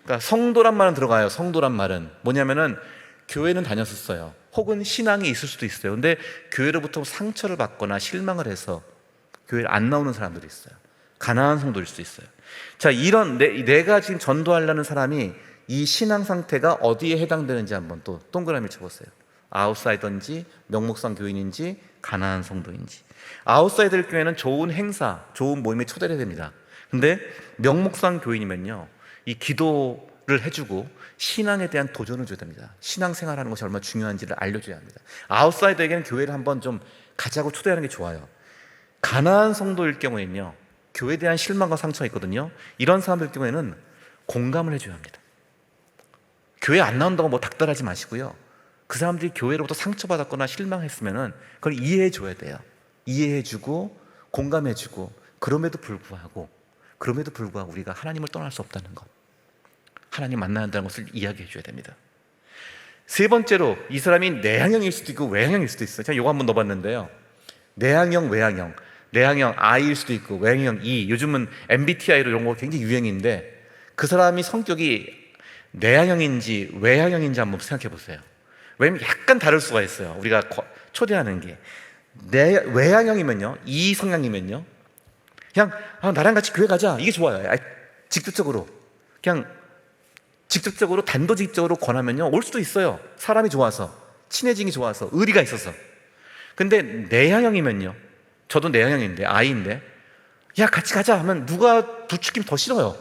그러니까 성도란 말은 들어가요. 성도란 말은 뭐냐면은 교회는 다녔었어요. 혹은 신앙이 있을 수도 있어요. 근데 교회로부터 상처를 받거나 실망을 해서 교회를 안 나오는 사람들이 있어요. 가나안 성도일 수도 있어요. 자, 이런 내가 지금 전도하려는 사람이 이 신앙 상태가 어디에 해당되는지 한번 또 동그라미 쳐보세요. 아웃사이더인지 명목상 교인인지 가나안 성도인지. 아웃사이더 교회는 좋은 행사, 좋은 모임에 초대를 해야 됩니다. 근데 명목상 교인이면요, 이 기도를 해주고 신앙에 대한 도전을 줘야 됩니다. 신앙생활하는 것이 얼마나 중요한지를 알려줘야 합니다. 아웃사이더에게는 교회를 한번 좀 가자고 초대하는 게 좋아요. 가나안 성도일 경우에는요, 교회에 대한 실망과 상처가 있거든요. 이런 사람들 경우에는 공감을 해줘야 합니다. 교회 안 나온다고 뭐 닥달하지 마시고요, 그 사람들이 교회로부터 상처받았거나 실망했으면은 그걸 이해해줘야 돼요. 이해해주고 공감해주고, 그럼에도 불구하고 우리가 하나님을 떠날 수 없다는 것, 하나님 만나야 한다는 것을 이야기해줘야 됩니다. 세 번째로, 이 사람이 내향형일 수도 있고 외향형일 수도 있어요. 제가 이거 한번 넣어봤는데요. 내향형, 외향형. 내향형 I일 수도 있고 외향형 E. 요즘은 MBTI로 이런 거 굉장히 유행인데, 그 사람이 성격이 내향형인지 외향형인지 한번 생각해 보세요. 왜냐면 약간 다를 수가 있어요. 우리가 초대하는 게 외향형이면요, E 성향이면요, 그냥 나랑 같이 교회 가자, 이게 좋아요. 직접적으로 그냥 직접적으로 단도직입적으로 권하면요 올 수도 있어요. 사람이 좋아서, 친해지기 좋아서, 의리가 있어서. 근데 내향형이면요, 저도 내향형인데 I인데 야 같이 가자 하면 누가 부추기면 더 싫어요.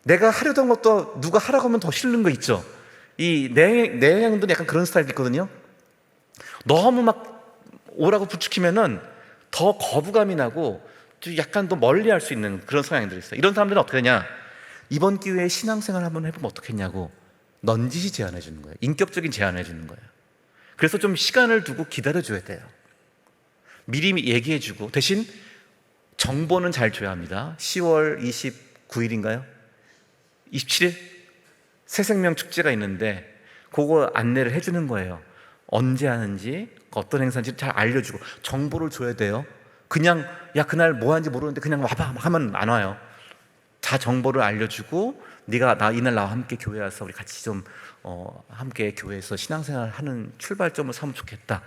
내가 하려던 것도 누가 하라고 하면 더 싫은 거 있죠. 이 내향형들은 약간 그런 스타일이 있거든요. 너무 막 오라고 부추기면은 더 거부감이 나고 좀 약간 더 멀리할 수 있는 그런 성향들이 있어요. 이런 사람들은 어떻게 하냐, 이번 기회에 신앙생활 한번 해보면 어떻겠냐고 넌지시 제안해 주는 거예요. 인격적인 제안해 주는 거예요. 그래서 좀 시간을 두고 기다려줘야 돼요. 미리 얘기해 주고, 대신 정보는 잘 줘야 합니다. 10월 29일인가요? 27일? 새생명 축제가 있는데 그거 안내를 해주는 거예요. 언제 하는지, 어떤 행사인지 잘 알려주고 정보를 줘야 돼요. 그냥 야 그날 뭐 하는지 모르는데 그냥 와봐 하면 안 와요. 다 정보를 알려주고, 네가 이날 나와 함께 교회 와서 우리 같이 좀 함께 교회에서 신앙생활 하는 출발점을 삼으면 좋겠다,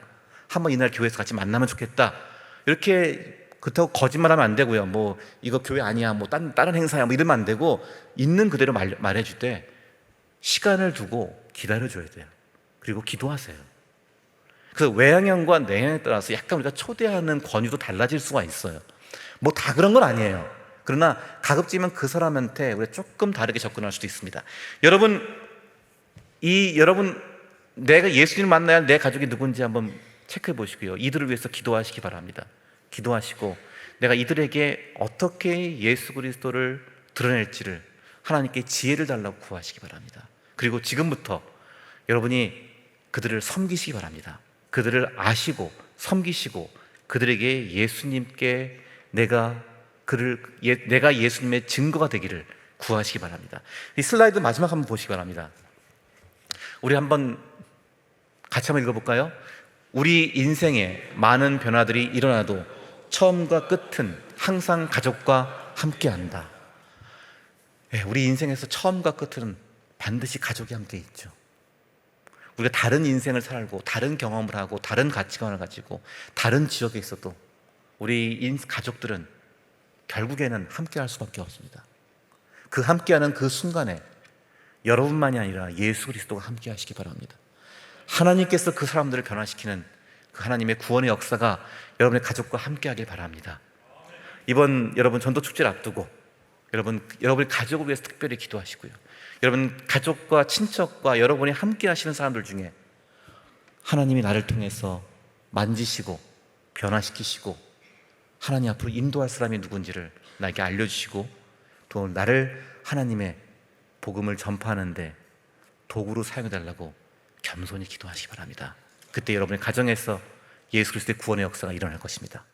한번 이날 교회에서 같이 만나면 좋겠다, 이렇게. 그렇다고 거짓말하면 안 되고요. 뭐 이거 교회 아니야, 뭐 다른 행사야, 뭐 이러면 안 되고, 있는 그대로 말해줄 때 시간을 두고 기다려줘야 돼요. 그리고 기도하세요. 그래서 외향형과 내향형에 따라서 약간 우리가 초대하는 권유도 달라질 수가 있어요. 뭐 다 그런 건 아니에요. 그러나 가급적이면 그 사람한테 우리가 조금 다르게 접근할 수도 있습니다. 여러분 내가 예수님을 만나야 할 내 가족이 누군지 한번 체크해 보시고요, 이들을 위해서 기도하시기 바랍니다. 기도하시고 내가 이들에게 어떻게 예수 그리스도를 드러낼지를 하나님께 지혜를 달라고 구하시기 바랍니다. 그리고 지금부터 여러분이 그들을 섬기시기 바랍니다. 그들을 아시고 섬기시고 그들에게 예수님께 내가 예수님의 증거가 되기를 구하시기 바랍니다. 이 슬라이드 마지막 한번 보시기 바랍니다. 우리 한번 같이 한번 읽어볼까요? 우리 인생에 많은 변화들이 일어나도 처음과 끝은 항상 가족과 함께한다. 우리 인생에서 처음과 끝은 반드시 가족이 함께 있죠. 우리가 다른 인생을 살고 다른 경험을 하고 다른 가치관을 가지고 다른 지역에 있어도 우리 가족들은 결국에는 함께할 수밖에 없습니다. 그 함께하는 그 순간에 여러분만이 아니라 예수 그리스도가 함께하시기 바랍니다. 하나님께서 그 사람들을 변화시키는 그 하나님의 구원의 역사가 여러분의 가족과 함께하길 바랍니다. 이번 여러분 전도축제를 앞두고 여러분의 가족을 위해서 특별히 기도하시고요, 여러분 가족과 친척과 여러분이 함께 하시는 사람들 중에 하나님이 나를 통해서 만지시고 변화시키시고 하나님 앞으로 인도할 사람이 누군지를 나에게 알려주시고, 또 나를 하나님의 복음을 전파하는데 도구로 사용해달라고 겸손히 기도하시기 바랍니다. 그때 여러분의 가정에서 예수 그리스도의 구원의 역사가 일어날 것입니다.